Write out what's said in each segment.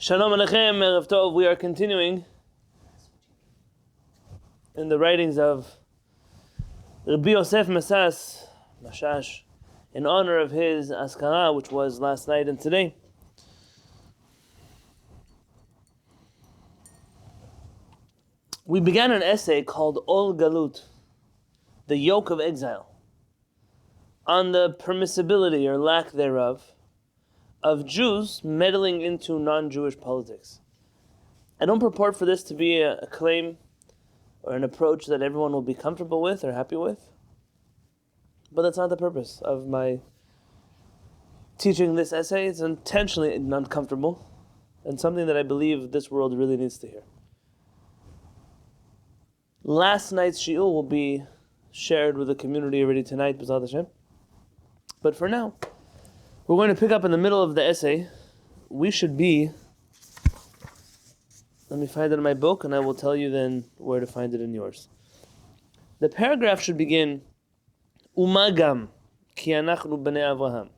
Shalom Aleichem, Erev Tov. We are continuing in the writings of Rabbi Yosef Messas, Mashash, in honor of his Azkarah, which was last night and today. We began an essay called Ol Galut, the yoke of exile, on the permissibility or lack thereof of Jews meddling into non-Jewish politics. I don't purport for this to be a claim or an approach that everyone will be comfortable with or happy with, but that's not the purpose of my teaching this essay. It's intentionally uncomfortable and something that I believe this world really needs to hear. Last night's Shiur will be shared with the community already tonight, B'ezrat Hashem. But for now, we're going to pick up in the middle of the essay. We should be, let me find it in my book and I will tell you then where to find it in yours. The paragraph should begin, Umagam, ki anachnu bnei Avraham.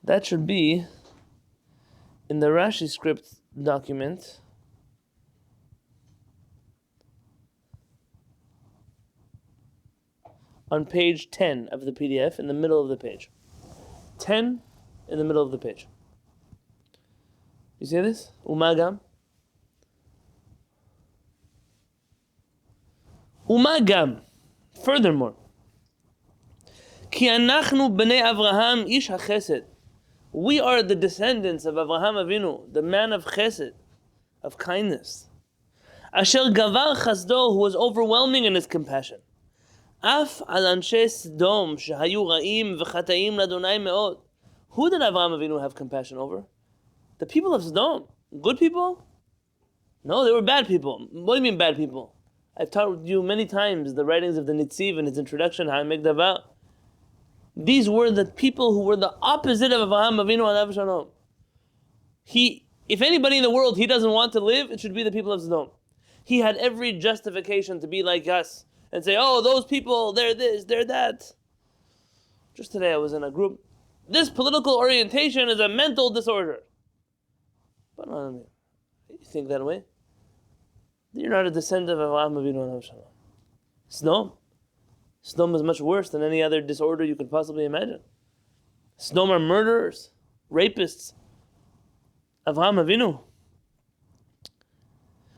That should be in the Rashi script document, on page 10 of the PDF, in the middle of the page. 10 in the middle of the page. You see this? Umagam. Umagam. Furthermore, Ki anachnu bnei Avraham ish hachesed. We are the descendants of Avraham Avinu, the man of chesed, of kindness. Asher gavar chasdo, who was overwhelming in his compassion. Af al anshe Sodom shehayu ra'im v'chata'im l'Adonai me'od. Who did Avraham Avinu have compassion over? The people of Sodom. Good people? No, they were bad people. What do you mean bad people? I've taught you many times the writings of the Nitziv in his introduction, Ha'emek Davar. These were the people who were the opposite of Avraham Avinu alav shalom. If anybody in the world he doesn't want to live, it should be the people of Sodom. He had every justification to be like us and say, oh, those people, they're this, they're that. Just today I was in a group. This political orientation is a mental disorder. But no, you think that way? You're not a descendant of Avraham Avinu. Sodom is much worse than any other disorder you could possibly imagine. Sodom are murderers, rapists. Avraham Avinu,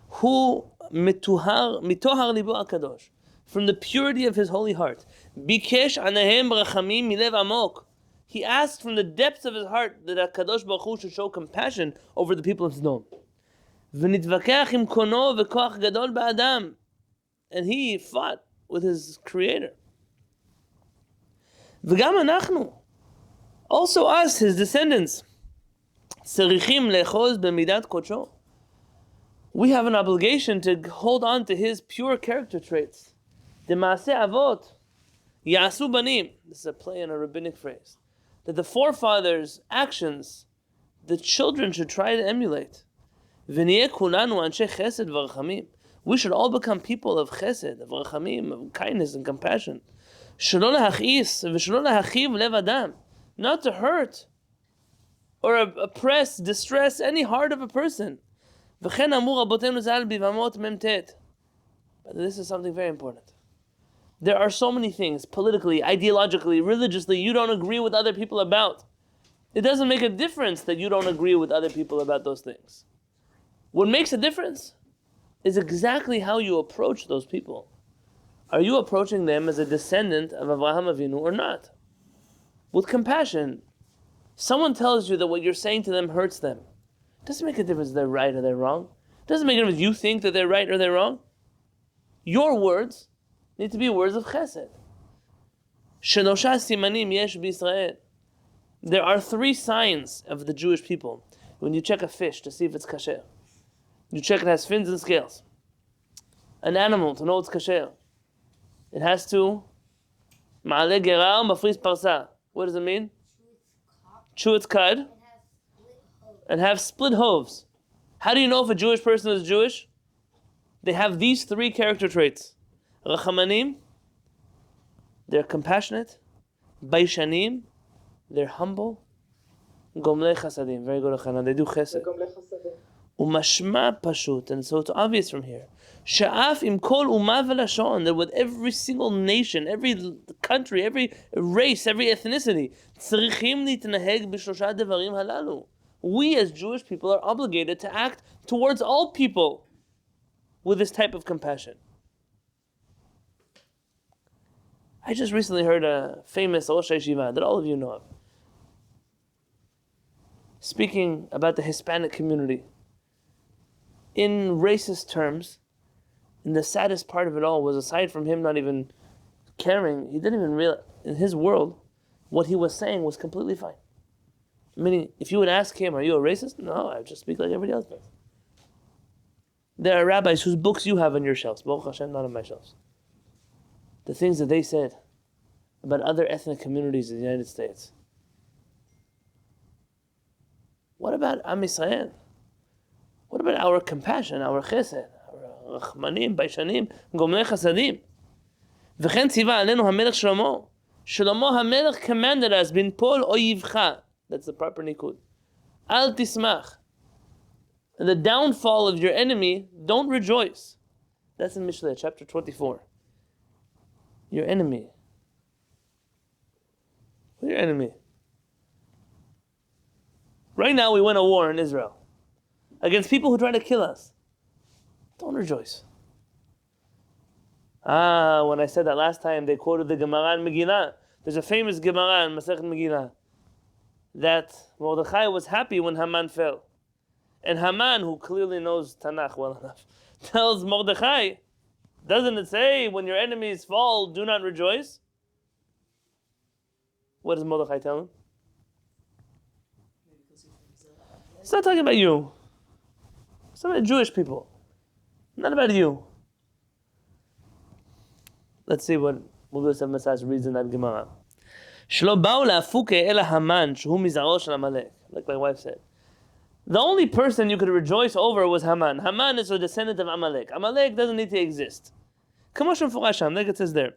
who mitohar libo akadosh, from the purity of his holy heart, bikesh anahem rachamim milev amok. He asked from the depths of his heart that HaKadosh Baruch Hu should show compassion over the people of Sodom. V'nitvakech im kono v'koach gadol ba'adam. And he fought with his creator. V'gam anachnu. Also us, his descendants. Tzarichim le'choz b'midat kodsho. We have an obligation to hold on to his pure character traits. Dema'aseh avot ya'asu banim. This is a play on a rabbinic phrase. That the forefathers' actions, the children should try to emulate. We should all become people of chesed, of rachamim, of kindness and compassion. Not to hurt or oppress, distress any heart of a person. But this is something very important. There are so many things, politically, ideologically, religiously, you don't agree with other people about. It doesn't make a difference that you don't agree with other people about those things. What makes a difference is exactly how you approach those people. Are you approaching them as a descendant of Avraham Avinu or not? With compassion. Someone tells you that what you're saying to them hurts them. It doesn't make a difference if they're right or they're wrong. It doesn't make a difference if you think that they're right or they're wrong. Your words need to be words of chesed. Shelosha simanim yesh b'Yisrael. There are 3 signs of the Jewish people. When you check a fish to see if it's kasher, you check it has fins and scales. An animal to know it's kasher, it has to ma'ale gerar mafris parsa. What does it mean? Chew its cud and have split hooves. How do you know if a Jewish person is Jewish? They have these 3 character traits. Rachamanim, they're compassionate. Baishanim, they're humble. Gomlei chasadim, very good, Achana. They do chesed. Umashma pashut, and so it's obvious from here. Sha'af im kol umma v'lashon, that with every single nation, every country, every race, every ethnicity, tzrichim nitnaheg b'shlosha devarim halalu. We as Jewish people are obligated to act towards all people with this type of compassion. I just recently heard a famous Rosh Yeshiva that all of you know of, speaking about the Hispanic community in racist terms. And the saddest part of it all was, aside from him not even caring, he didn't even realize, in his world, what he was saying was completely fine. Meaning, if you would ask him, are you a racist? No, I just speak like everybody else does. There are rabbis whose books you have on your shelves, Baruch Hashem, not on my shelves. The things that they said about other ethnic communities in the United States. What about Am Yisrael? What about our compassion, our chesed, our rachmanim, baishanim, gomlei chasadim? V'chen tziva alenu hamelech Shlomo. Shlomo hamelech commanded us, bin pol oyivcha. That's the proper nikud. Al tismach. And the downfall of your enemy, don't rejoice. That's in Mishlei, chapter 24. Your enemy. Who's your enemy? Right now we win a war in Israel against people who try to kill us. Don't rejoice. When I said that last time, they quoted the Gemara in Megillah. There's a famous Gemara in Masechet Megillah that Mordechai was happy when Haman fell. And Haman, who clearly knows Tanakh well enough, tells Mordechai, doesn't it say, when your enemies fall, do not rejoice? What does Mordechai tell him? It's not talking about you. It's about Jewish people. Not about you. Let's see what Rabbi Yosef Messas reads in that Gemara. Shlo ba'u la'afuke ela Haman, shehu mizaro shel Amalek. Like my wife said. The only person you could rejoice over was Haman. Haman is a descendant of Amalek. Amalek doesn't need to exist. Kamo shemfurash sham, like it says there.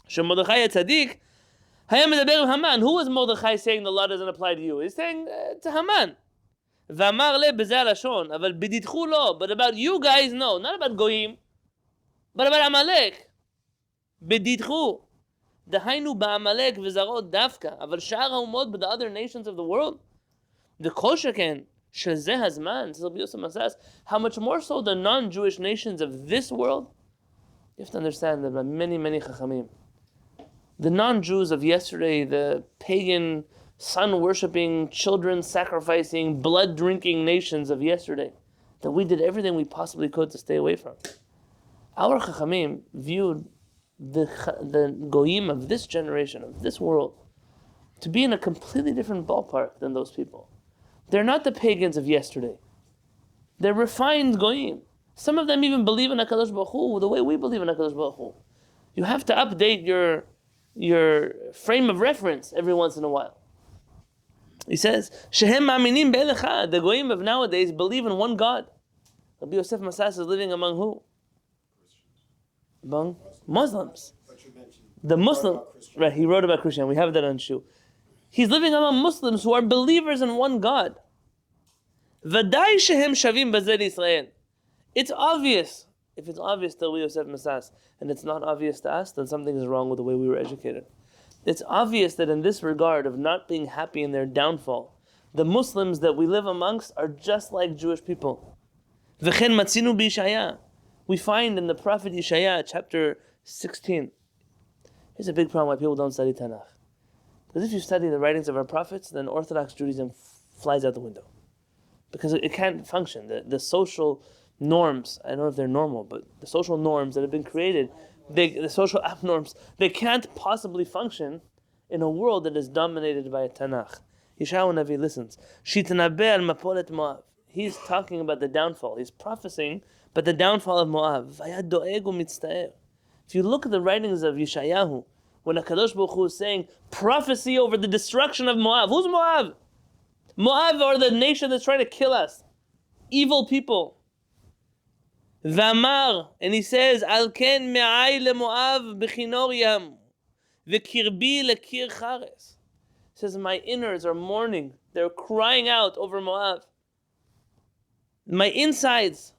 Shemordechai tzaddik haya medaber with Haman. Who was Mordechai saying the law doesn't apply to you? He's saying to Haman. V'amar le b'zeh lashon, aval b'ditchu lo. But about you guys, no. Not about Goyim, but about Amalek. B'ditchu. Dahainu ba'amalek v'zarot dafka. Aval sha'ar ha'umot, but the other nations of the world. The koshaken. Shazeh hazman, says Rabbi Yosef Messas, how much more so the non-Jewish nations of this world? You have to understand that many, many chachamim, the non-Jews of yesterday, the pagan, sun-worshipping, children-sacrificing, blood-drinking nations of yesterday, that we did everything we possibly could to stay away from. Our chachamim viewed the goyim of this generation, of this world, to be in a completely different ballpark than those people. They're not the pagans of yesterday. They're refined goyim. Some of them even believe in HaKadosh Baruch Hu the way we believe in HaKadosh Baruch Hu. You have to update your frame of reference every once in a while. He says, Shehem ma'aminim be'elecha. The goyim of nowadays believe in one God. Rabbi Yosef Messas is living among who? Among Muslims. The Muslim, right? He wrote about Christian. We have that on Shiur. He's living among Muslims who are believers in one God. V'dai shehem shavim b'zeh Yisrael. It's obvious. If it's obvious to Rabbi Yosef Messas and it's not obvious to us, then something is wrong with the way we were educated. It's obvious that in this regard of not being happy in their downfall, the Muslims that we live amongst are just like Jewish people. V'chen matzinu b'Yishaya. We find in the prophet Yishaya, chapter 16. Here's a big problem why people don't study Tanakh. Because if you study the writings of our prophets, then Orthodox Judaism flies out the window. Because it can't function. The social norms, I don't know if they're normal, but the social norms that have been created, the social abnorms, they can't possibly function in a world that is dominated by a Tanakh. Yeshayahu Navi listens. Shitanabeh al mapolet Moab. He's talking about the downfall. He's prophesying about the downfall of Moab. Vayad do'eg u'mitzta'er. If you look at the writings of Yeshayahu, when HaKadosh Baruch Hu is saying prophecy over the destruction of Moab. Who's Moab? Moab are the nation that's trying to kill us. Evil people. V'amar, and he says, Al ken me'ai leMoab b'chinor yam, v'kirbi lekir chares. He says, my innards are mourning. They're crying out over Moab. My insides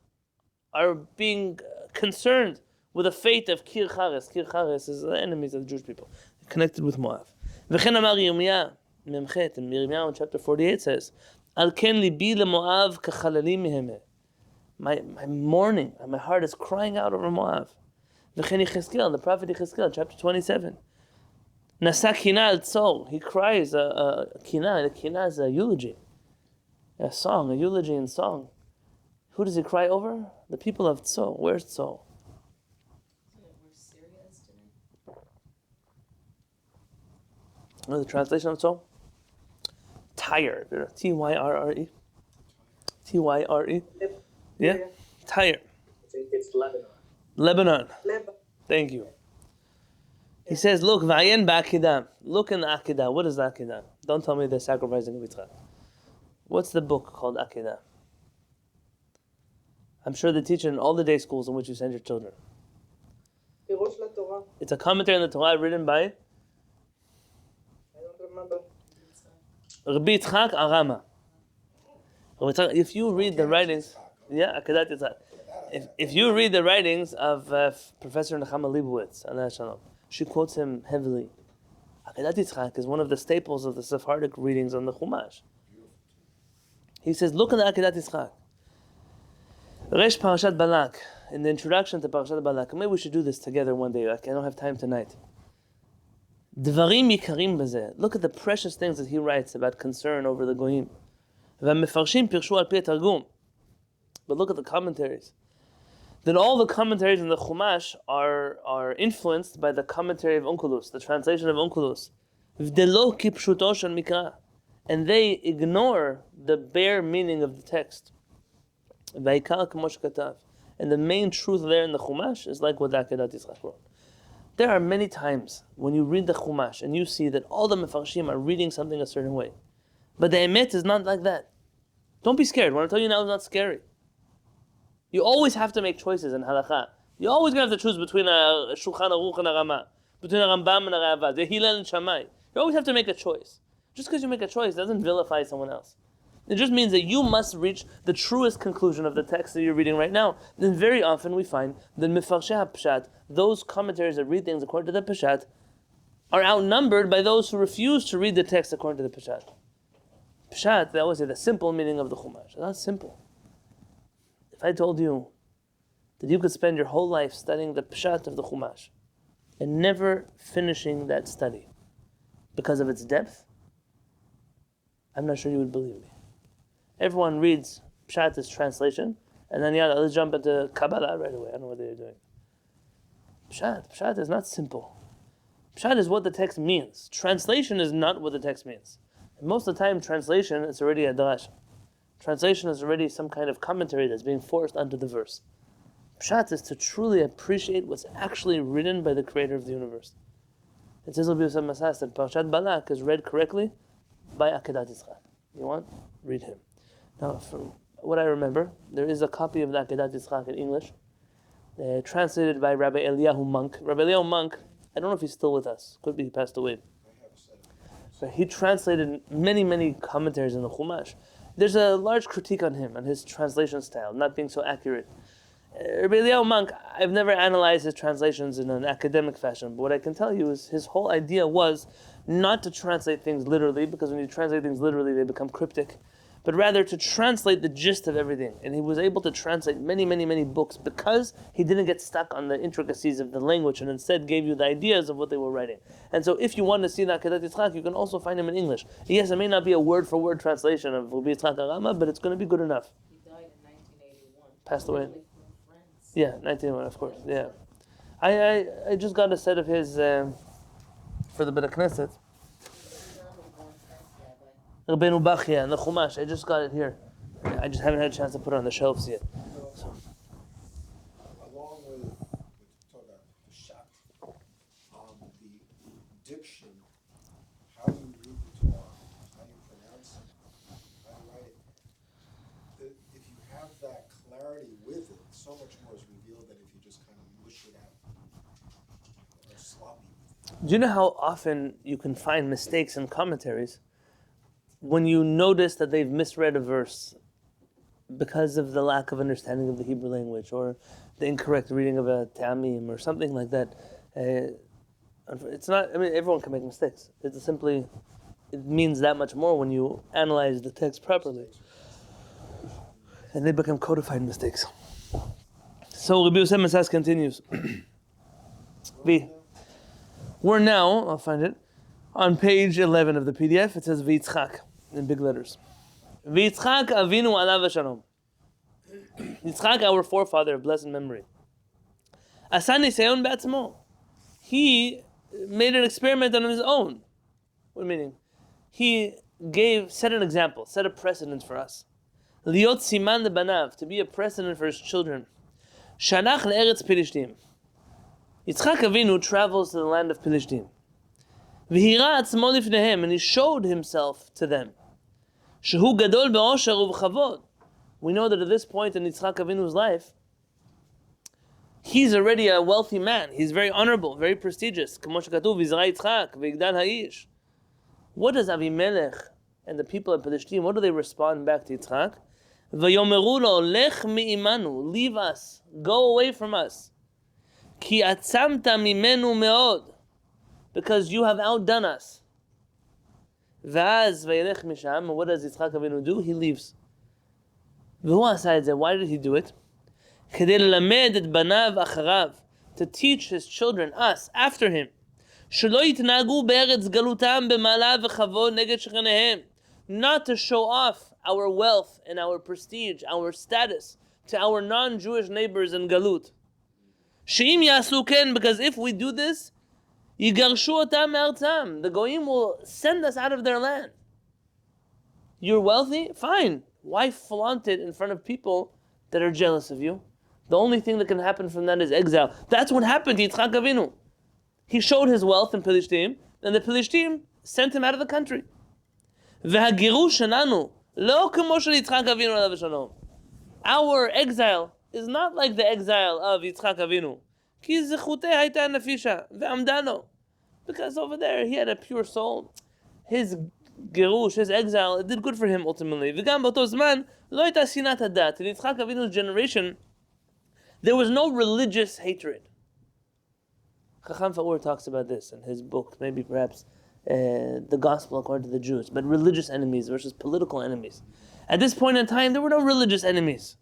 are being concerned with the fate of Kir Chares. Kir Chares is the enemies of the Jewish people, connected with Moab. V'chen amar Yirmiyah, Memchet, and Yirmiyah in chapter 48 says, Al ken libi leMoav kachalalim mihemeh. My mourning, and my heart is crying out over Moab. V'chen Yechezkel, the prophet Yechezkel, chapter 27. Nasa kina al tzor. He cries a kina. A kina is a eulogy, a song, a eulogy in song. Who does he cry over? The people of Tzor. Where's Tzor? Know the translation of Tzor? Tyre. Tyrre. Tyre. Yeah? Tyre. It's Lebanon. Lebanon. Thank you. He says, look, V'ayen ba'akedah. Look in the Akedah. What is the Akedah? Don't tell me they're sacrificing of Yitzchak. What's the book called Akedah? I'm sure they teach it in all the day schools in which you send your children. It's a commentary on the Torah written by? I don't remember. Rabbi Yitzchak Arama. If you read the writings, Akedat Yitzchak. If you read the writings of Professor Nechama Leibowitz, Alei Shalom, she quotes him heavily. Akedat Yitzchak is one of the staples of the Sephardic readings on the Chumash. He says, look at the Akedat Yitzchak. Resh Parashat Balak, in the introduction to Parashat Balak. Maybe we should do this together one day. I don't have time tonight. Dvarim yikarim bazeh. Look at the precious things that he writes about concern over the goyim. V'mefarshim pirshu al pi targum. But look at the commentaries. Then all the commentaries in the Chumash are influenced by the commentary of Onkelos, the translation of Onkelos. V'delo kipshuto shel mikra. And they ignore the bare meaning of the text. And the main truth there in the Chumash is like what Akedat Yitzchak wrote. There are many times when you read the Chumash and you see that all the Mefarshim are reading something a certain way. But the Emet is not like that. Don't be scared. What I'm telling you now is not scary. You always have to make choices in Halakha. You're always going to have to choose between a Shulchan Aruch and a Ramah, between a Rambam and a Ravad, the Hillel and Shammai. You always have to make a choice. Just because you make a choice doesn't vilify someone else. It just means that you must reach the truest conclusion of the text that you're reading right now. Then very often we find that Mefarshei HaPshat, those commentaries that read things according to the Peshat, are outnumbered by those who refuse to read the text according to the Peshat. Peshat, they always say the simple meaning of the Chumash. It's not simple. If I told you that you could spend your whole life studying the Peshat of the Chumash and never finishing that study because of its depth, I'm not sure you would believe me. Everyone reads Pshat as translation, and then let's jump into Kabbalah right away. I don't know what they're doing. Pshat is not simple. Pshat is what the text means. Translation is not what the text means. And most of the time, translation is already a drasha. Translation is already some kind of commentary that's being forced onto the verse. Pshat is to truly appreciate what's actually written by the creator of the universe. It says Rabbi Yosef Messas that Parashat Balak is read correctly by Akedat Yitzchak. You want? Read him. Now, from what I remember, there is a copy of the Akedat Yitzchak in English, translated by Rabbi Eliyahu Monk. Rabbi Eliyahu Monk, I don't know if he's still with us. Could be he passed away. But he translated many, many commentaries in the Chumash. There's a large critique on him, on his translation style, not being so accurate. Rabbi Eliyahu Monk, I've never analyzed his translations in an academic fashion, but what I can tell you is his whole idea was not to translate things literally, because when you translate things literally, they become cryptic, but rather to translate the gist of everything. And he was able to translate many, many, many books because he didn't get stuck on the intricacies of the language and instead gave you the ideas of what they were writing. And so if you want to see that Akedat Yitzchak, you can also find him in English. Yes, it may not be a word-for-word translation of Rabbi Yitzchak Arama, but it's going to be good enough. He died in 1981. Passed away. Yeah, 1981, of course. Yeah, I just got a set of his for the Beit Knesset. Rabbeinu Bachia and the Chumash. I just got it here. I just haven't had a chance to put it on the shelves yet. So. Along with talk about the shot, the diction, how you read the Torah, how you pronounce it, how you write it. If you have that clarity with it, so much more is revealed than if you just kind of mush it out or sloppy with it. Do you know how often you can find mistakes in commentaries when you notice that they've misread a verse because of the lack of understanding of the Hebrew language or the incorrect reading of a Ta'amim or something like that. It's not, everyone can make mistakes. It's simply, it means that much more when you analyze the text properly. And they become codified mistakes. So Rabbi Yosef Messas continues. We're now, I'll find it, on page 11 of the PDF. It says V'yitzchak in big letters. V'yitzchak avinu alav v'shalom. Yitzchak, our forefather of blessed memory. Asa nisayon b'atzmo. He made an experiment on his own. What meaning? He set an example, set a precedent for us. Liot siman lebanav, to be a precedent for his children. Shalach le'eretz Pilishtim. Yitzchak Avinu travels to the land of Pilishtim. V'hira atzmo lifnehem, and he showed himself to them. Shehu gadol be'osher u'v'chavod. We know that at this point in Yitzchak Avinu's life, he's already a wealthy man. He's very honorable, very prestigious. K'mo shekatuv, v'yizra Yitzchak, v'yigdal ha'ish. What does Avimelech and the people of Pilishtim, what do they respond back to Yitzchak? V'yomeru lo, lech mi'imanu, leave us, go away from us. Ki atzamta mimenu me'od, because you have outdone us. V'az v'yelech misham, and what does Yitzchak Avinu do? He leaves. V'hu asa et zeh, why did he do it? Kedei lelamed et banav acharav, to teach his children, us, after him. Shelo yitnagu be'eretz galutam b'mala v'chavod neged shechenehem, not to show off our wealth and our prestige, our status, to our non-Jewish neighbors in Galut. She'im yasu ken, because if we do this, yigarshu otam me'artzam, the goyim will send us out of their land. You're wealthy? Fine. Why flaunt it in front of people that are jealous of you? The only thing that can happen from that is exile. That's what happened to Yitzchak Avinu. He showed his wealth in Pilishtim, and the Pilishtim sent him out of the country. V'hagirush shenanu lo k'mo shel Yitzchak Avinu alav shalom. Our exile is not like the exile of Yitzchak Avinu. Ki zechutei hayta nafisha ve'amdano. Because over there he had a pure soul. His girush, his exile, it did good for him ultimately. V'gam b'oto zman lo hayta sinat hadat. In Yitzchak Avinu's generation, there was no religious hatred. Chacham Fa'ur talks about this in his book, maybe perhaps the gospel according to the Jews, but religious enemies versus political enemies. At this point in time, there were no religious enemies.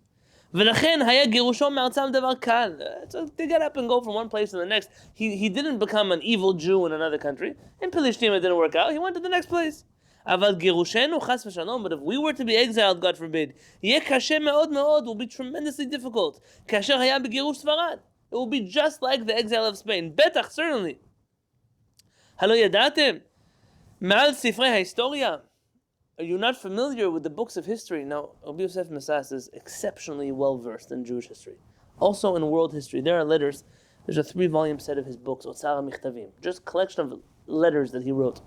ולכן היה גירושו מארצם דבר קל. So they get up and go from one place to the next. He didn't become an evil Jew in another country. In Pilishtim it didn't work out. He went to the next place. אבל גירושנו חס ושלום, but if we were to be exiled, God forbid, יהיה קשה מאוד מאוד, will be tremendously difficult. כאשר היה בגירוש ספרד. It will be just like the exile of Spain. בטח, certainly. הלא ידעתם? מעל ספרי ההיסטוריה. Are you not familiar with the books of history? Now, Rabbi Yosef Messas is exceptionally well versed in Jewish history. Also in world history. There are letters. There's a 3-volume set of his books, Otzara Michtavim. Just collection of letters that he wrote.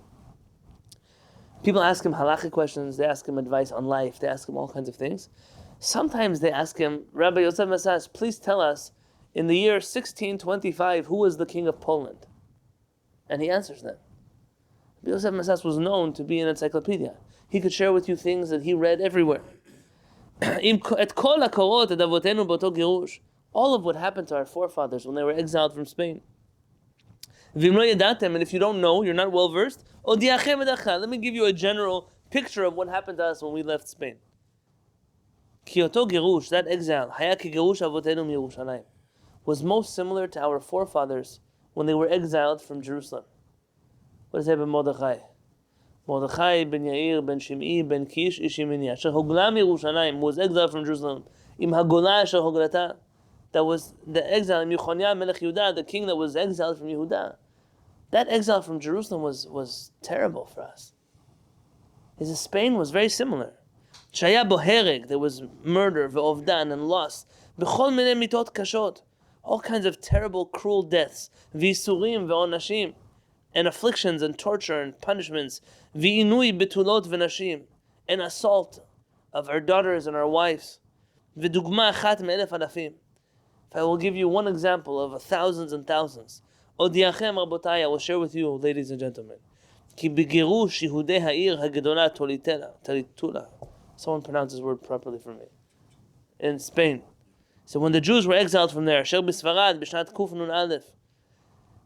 People ask him halachic questions. They ask him advice on life. They ask him all kinds of things. Sometimes they ask him, Rabbi Yosef Messas, please tell us, in the year 1625, who was the king of Poland? And he answers them. Rabbi Yosef Messas was known to be an encyclopedia. He could share with you things that he read everywhere. All of what happened to our forefathers when they were exiled from Spain. And if you don't know, you're not well versed, let me give you a general picture of what happened to us when we left Spain. That exile was most similar to our forefathers when they were exiled from Jerusalem. What does it say about Mordechai? Mordechai ben Yair ben Shim'i ben Kish ish Yemini asher hogla miYerushalayim, was exiled from Jerusalem. Im hagola asher hoglata, that was the exile. Im Yechonia melech Yehuda, the king that was exiled from Yehuda. That exile from Jerusalem was terrible for us. Spain was very similar. Shaya bohereg, there was murder, ve'ovdan, and loss. B'chol minei mitot kashot, all kinds of terrible, cruel deaths. V'isurim ve'onashim, and afflictions and torture and punishments. V'inui betulot v'nashim, and assault of our daughters and our wives. V'dugma achat me'elef alafim. If I will give you one example of thousands and thousands. Odiachem rabotai, I will share with you, ladies and gentlemen. Ki begirush Yehudei ha'ir ha'gedola tolitula. Someone pronounce this word properly for me. in Spain. So when the Jews were exiled from there, Asher b'Sfarad b'shnat Kuf Nun Aleph,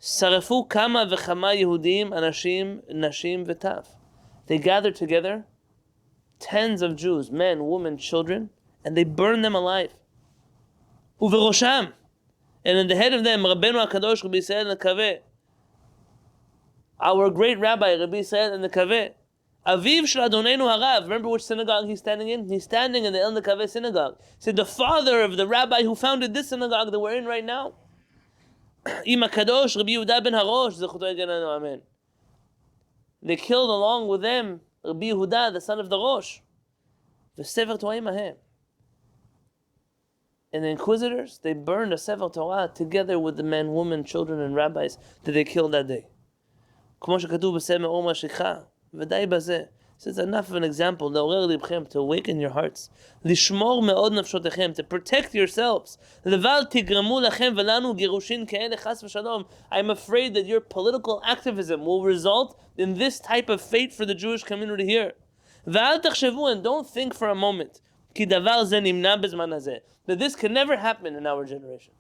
Sarafu kama v'chama Yehudim, anashim, nashim v'taf. They gathered together tens of Jews, men, women, children, and they burned them alive. Uverosham, and in the head of them, Rabbeinu HaKadosh, Rabbi Yisrael Nekaveh, our great rabbi, Rabbi Yisrael Nekaveh, Aviv shel Adonenu Harav. Remember which synagogue he's standing in? He's standing in the El Nekaveh synagogue. He said, the father of the rabbi who founded this synagogue that we're in right now. Ima Kadosh, Rabbi Yehuda ben Harosh, Zechuto Yeganu, Amen. They killed along with them Rabbi Yehuda, the son of the Rosh. V'sefer Torah imahem. And the inquisitors, they burned a Sefer Torah together with the men, women, children, and rabbis that they killed that day. כמו שכתוב בספר אור משיחה, ודי בזה. So it's enough of an example, לעורר לבכם, to awaken your hearts. לשמור מאוד נפשותיכם, to protect yourselves. לבל תגרמו לכם ולנו גירושין כאלה חס ושלום. I'm afraid that your political activism will result in this type of fate for the Jewish community here. ואל תחשבו, and don't think for a moment, כי דבר זה נמנע בזמן הזה, that this can never happen in our generation.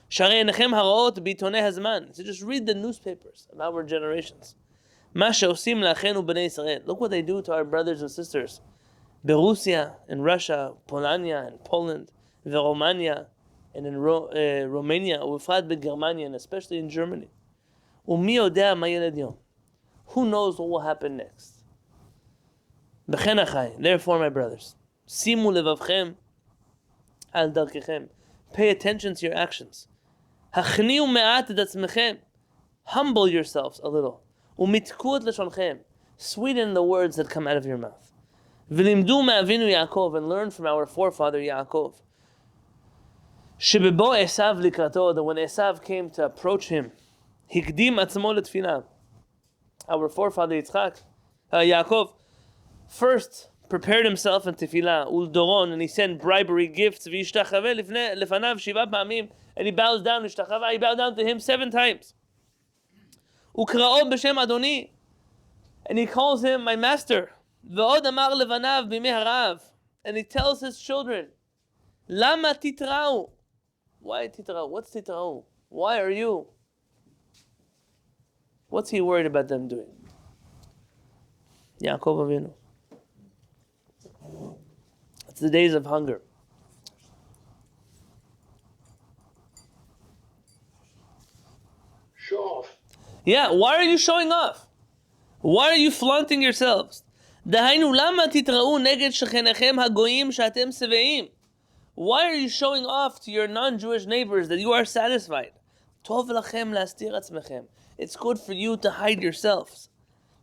שהרי עיניכם הרעות בעיתוני הזמן. So just read the newspapers of our generations. מה שעושים לאחינו בני ישראל. Look what they do to our brothers and sisters. ברוסיה, in Russia, Polonia, and Poland, ורומניה, and in Romania, ובפרט בגרמניה, and especially in Germany. ומי יודע מה ילד יום. Who knows what will happen next? בכן אחי, therefore my brothers, שימו לבבכם על דרככם. Pay attention to your actions. הכניעו מעט את עצמכם. Humble yourselves a little. ומתקו את לשונכם. Sweeten the words that come out of your mouth. ולימדו מאבינו יעקב, and learn from our forefather Yaakov. שבבוא עשיו לקראתו, that when Esav came to approach him, הקדים עצמו לתפילה. Our forefather Yaakov, first prepared himself in tefillah, uldoron, and he sent bribery gifts, v'yishtachave lefanav shiva pa'amim, and he bows down, he bowed down to him 7 times. Ukra'o b'shem Adoni, and he calls him my master. V'od amar levanav b'mei harav, and he tells his children, lama titra'u. Why titra'u? What's titra'u? Why are you? What's he worried about them doing? Yaakov Avinu. It's the days of hunger. Show off. Yeah, why are you showing off? Why are you flaunting yourselves? דהיינו, למה תתראו נגד שכניכם הגויים שאתם שבעים? Why are you showing off to your non-Jewish neighbors that you are satisfied? טוב לכם להסתיר עצמכם. It's good for you to hide yourselves.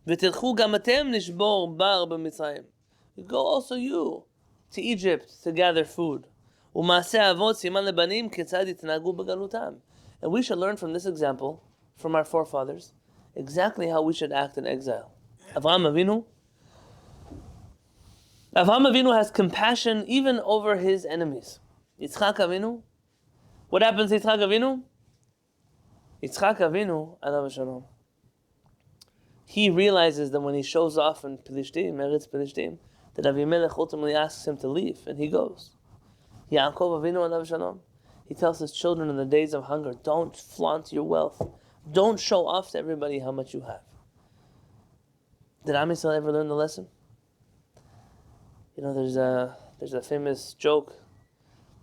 ותלכו גם אתם לשבור בר במצרים. Go also you to Egypt to gather food. ומעשה אבות סימן לבנים כיצד יתנהגו בגלותם. And we should learn from this example, from our forefathers, exactly how we should act in exile. Avraham Avinu has compassion even over his enemies. Yitzchak Avinu, what happens to Yitzchak Avinu? Yitzchak Avinu, alav shalom, he realizes that when he shows off in Pelishtim, Eretz Pelishtim, that Avimelech ultimately asks him to leave, and he goes. Yaakov Avinu, alav shalom, he tells his children in the days of hunger, don't flaunt your wealth. Don't show off to everybody how much you have. Did Am Yisrael ever learn the lesson? You know, there's a famous joke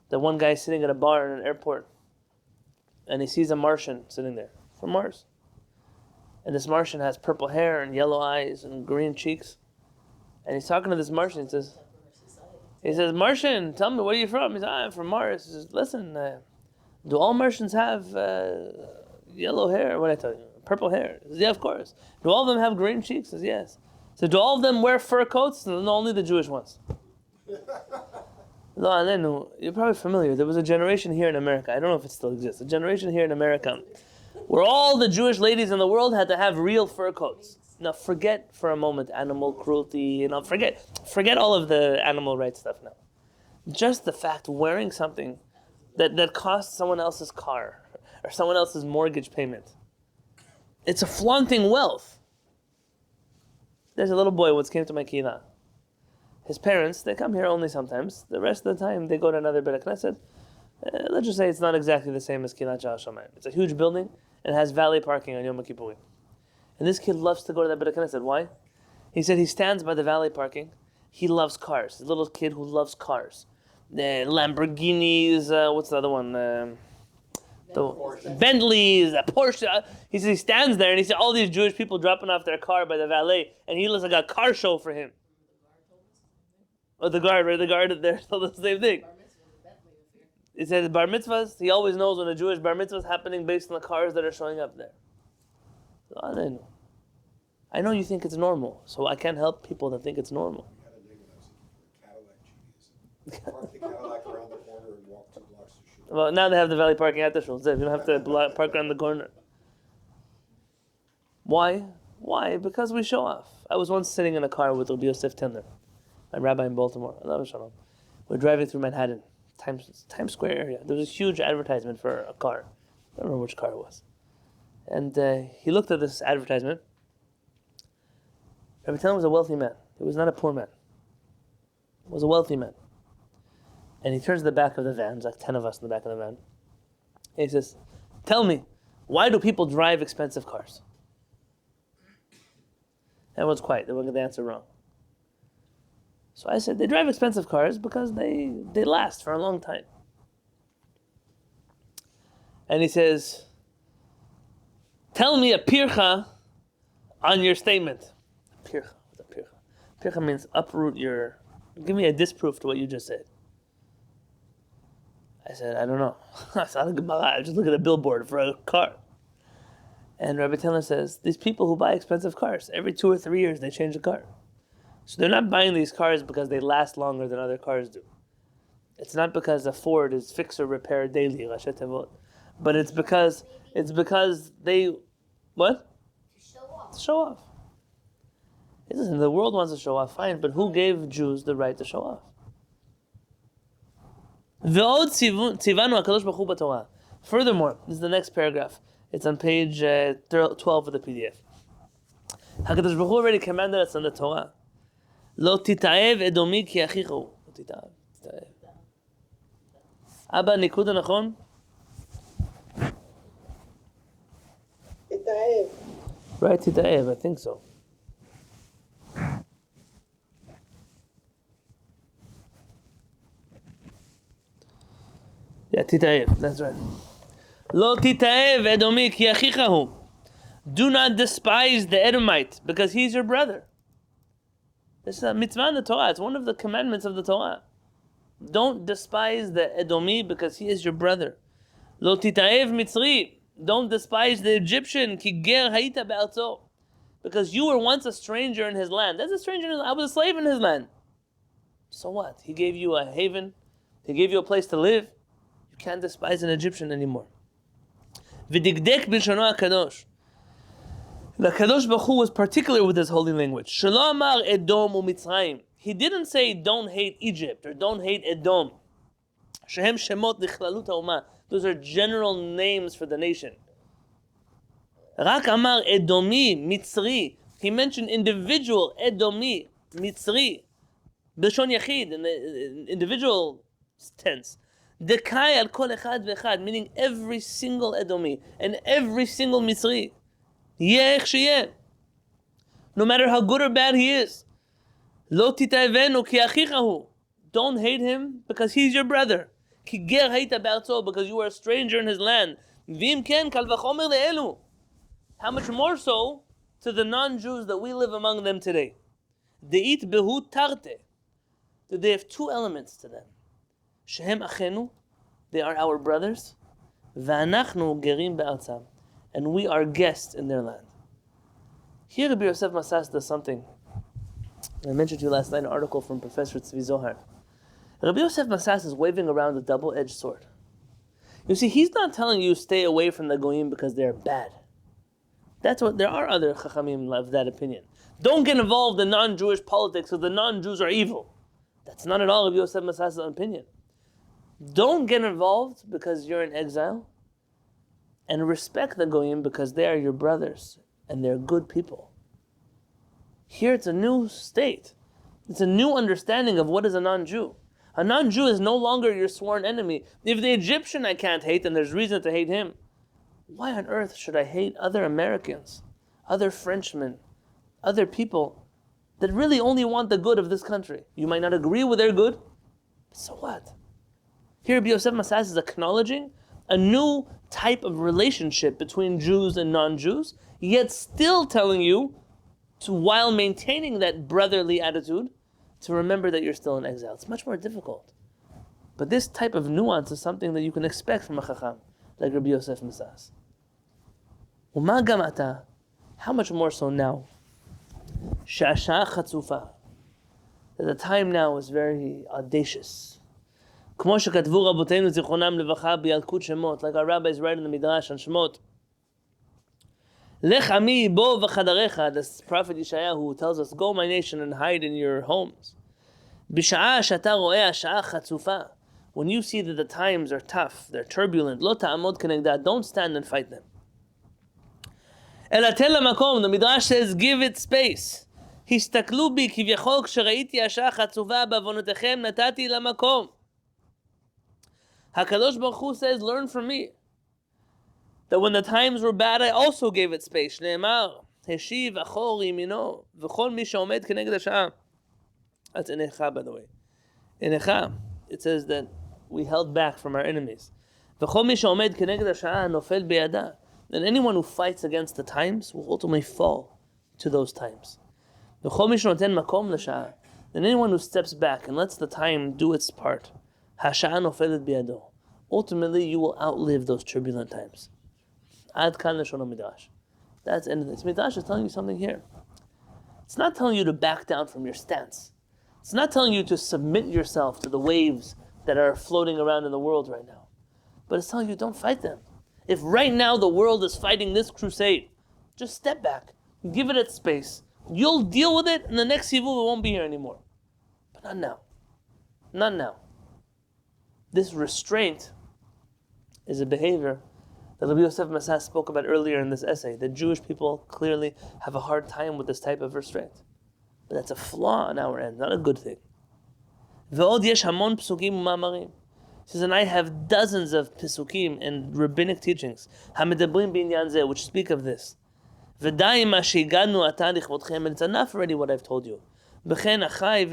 that one guy is sitting at a bar in an airport, and he sees a Martian sitting there from Mars. And this Martian has purple hair and yellow eyes and green cheeks. And he's talking to this Martian. He says, Martian, tell me, where are you from? He says, I'm from Mars. He says, listen, do all Martians have yellow hair? What did I tell you? Purple hair. He says, yeah, of course. Do all of them have green cheeks? He says, yes. So do all of them wear fur coats? No, only the Jewish ones. No, you're probably familiar. There was a generation here in America. I don't know if it still exists. A generation here in America where all the Jewish ladies in the world had to have real fur coats. Now forget for a moment animal cruelty, forget all of the animal rights stuff now. Just the fact wearing something that costs someone else's car or someone else's mortgage payment. It's a flaunting wealth. There's a little boy once came to my Kehillat, His parents, they come here only sometimes. The rest of the time, they go to another Beit Knesset. Let's just say it's not exactly the same as Kehillat HaShamayim. It's a huge building and it has valet parking on Yom Kippurim. And this kid loves to go to that Beit Knesset. Why? He said he stands by the valet parking. He loves cars. He's a little kid who loves cars. Lamborghinis, what's the other one? Bentleys, Porsche. He says he stands there and he sees all these Jewish people dropping off their car by the valet, and he looks like a car show for him. Oh, the guard, right? The guard there told us the same thing. He said bar mitzvahs, he always knows when a Jewish bar mitzvah is happening based on the cars that are showing up there. So I know you think it's normal, so I can't help people that think it's normal. Park the Cadillac around the corner and walk 2 blocks to Shiur. Well, now they have the valet parking at the shul. You don't have to park around the corner. Why? Why? Because we show off. I was once sitting in a car with Rabbi Yosef Messas, my rabbi in Baltimore. We're driving through Manhattan, Times Square area. There was a huge advertisement for a car. I don't remember which car it was. And he looked at this advertisement. Rabbi Messas was a wealthy man. He was not a poor man. He was a wealthy man. And he turns to the back of the van. There's like 10 of us in the back of the van. And he says, tell me, why do people drive expensive cars? Everyone's quiet. They won't get the answer wrong. So I said, they drive expensive cars because they last for a long time. And he says, tell me a pircha on your statement. Pircha. What's a pircha? Pircha means uproot your... Give me a disproof to what you just said. I said, I don't know. It's not a Gemara. I just look at a billboard for a car. And Rabbi Teller says, these people who buy expensive cars, every 2 or 3 years they change the car. So they're not buying these cars because they last longer than other cars do. It's not because a Ford is fix or repair daily, but it's because they, what? To show off. Listen, the world wants to show off, fine, but who gave Jews the right to show off? Furthermore, this is the next paragraph. It's on page 12 of the PDF. HaKadosh Baruch Hu already commanded us in the Torah. Lo titaev edomi ki achichu. Titaev. Abba, nikuda nachon? Titaev. Right, titaev, I think so. Yeah, titaev, that's right. Lo titaev edomi ki achichahu. Do not despise the Edomite, because he's your brother. This is a mitzvah in the Torah. It's one of the commandments of the Torah. Don't despise the Edomi, because he is your brother. Lo titaev mitzri. Don't despise the Egyptian, ki ger hayita be'artzo, because you were once a stranger in his land. That's a stranger in his land. I was a slave in his land. So what? He gave you a haven. He gave you a place to live. You can't despise an Egyptian anymore. V'digdek b'lshono HaKadosh. The Kadosh Baruch Hu was particular with his holy language. Shelo amar Edom u'Mitzrayim. He didn't say don't hate Egypt or don't hate Edom. Shehem shemot lichlalut ha'umah. Those are general names for the nation. Rak amar Edomi Mitzri. He mentioned individual Edomi Mitzri. B'lshon yachid, in the individual tense. Dekai al kol echad ve'echad, meaning every single Edomi and every single Mitzri. No matter how good or bad he is. Lo titaevenu ki achichahu. Don't hate him because he's your brother. Ki ger hayita be'artzo, because you are a stranger in his land. V'im ken kal v'chomer le'elu. How much more so to the non-Jews that we live among them today. De'it behu tarte. They have 2 elements to them. Shehem achenu, they are our brothers. V'anachnu gerim be'artzam, and we are guests in their land. Here Rabbi Yosef Messas does something. I mentioned to you last night an article from Professor Tzvi Zohar. Rabbi Yosef Messas is waving around a double-edged sword. You see, he's not telling you stay away from the goyim because they're bad. That's what there are other chachamim of that opinion. Don't get involved in non-Jewish politics because the non-Jews are evil. That's not at all Rabbi Yosef Messas' opinion. Don't get involved because you're in exile, and respect the goyim because they are your brothers and they're good people. Here it's a new state. It's a new understanding of what is a non-Jew. A non-Jew is no longer your sworn enemy. If the Egyptian I can't hate, and there's reason to hate him, why on earth should I hate other Americans, other Frenchmen, other people that really only want the good of this country? You might not agree with their good, but so what? Here Rabbi Yosef Messas is acknowledging a new type of relationship between Jews and non-Jews, yet still telling you, while maintaining that brotherly attitude, to remember that you're still in exile. It's much more difficult. But this type of nuance is something that you can expect from a Chacham, like Rabbi Yosef Messas. Uma gamata, how much more so now? Sha'asha chatzufa, that the time now is very audacious. כמו שכתבו רבותינו זיכרונם לברכה בילקוט שמות, like our rabbis write in the Midrash on Shemot. Lech ami bo v'chadarecha, this prophet Yeshayahu tells us, go my nation and hide in your homes. B'sha'a shata ro'eh ha'sha'a chatzufa, when you see that the times are tough, they're turbulent, lo ta'amod kenegdah, don't stand and fight them. Ela ten lamakom, the Midrash says, give it space. הסתכלו בי כביכול כשראיתי השעה חצובה בעוונותיכם נתתי למקום. HaKadosh Baruch Hu says, learn from me, that when the times were bad, I also gave it space. נאמר, השיב אחור ימינו, וכל מי שעומד כנגד השעה. That's Enecha, by the way. Enecha, it says that we held back from our enemies. וכל מי שעומד כנגד השעה נופל בידה. And anyone who fights against the times will ultimately fall to those times. וכל מי שנותן מקום לשעה. And anyone who steps back and lets the time do its part, השעה נופלת בידו. Ultimately, you will outlive those turbulent times. Ad kan leshon midrash. That's the end of this. Midrash is telling you something here. It's not telling you to back down from your stance. It's not telling you to submit yourself to the waves that are floating around in the world right now. But it's telling you, don't fight them. If right now the world is fighting this crusade, just step back. Give it its space. You'll deal with it, and the next Yivul won't be here anymore. But not now. Not now. This restraint is a behavior that Rabbi Yosef Messas spoke about earlier in this essay. The Jewish people clearly have a hard time with this type of restraint. But that's a flaw on our end, not a good thing. Ve'od yesh hamon psukim u'ma'amarim. He says, and I have dozens of psukim and rabbinic teachings, hamedabrim b'inyan zeh, which speak of this. V'dai ma she'iganu ata lichvodchem, and it's enough already what I've told you. B'chen achai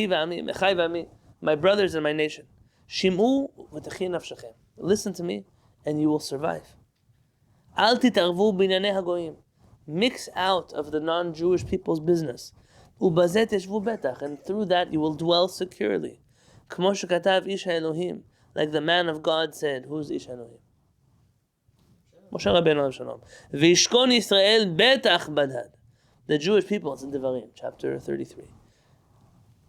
v'ami, my brothers and my nation. Shim'u v'techin nafshechem. Listen to me, and you will survive. Al titarvu b'inyanei hagoyim. Mix out of the non-Jewish people's business. Ubazet yeshvu betach, and through that you will dwell securely. K'mo shekatav ish ha'elohim, like the man of God said. Who's ish ha'elohim? Moshe Rabbeinu alav shalom. V'yishkon Yisrael betach badad. The Jewish people, it's in Devarim, chapter 33.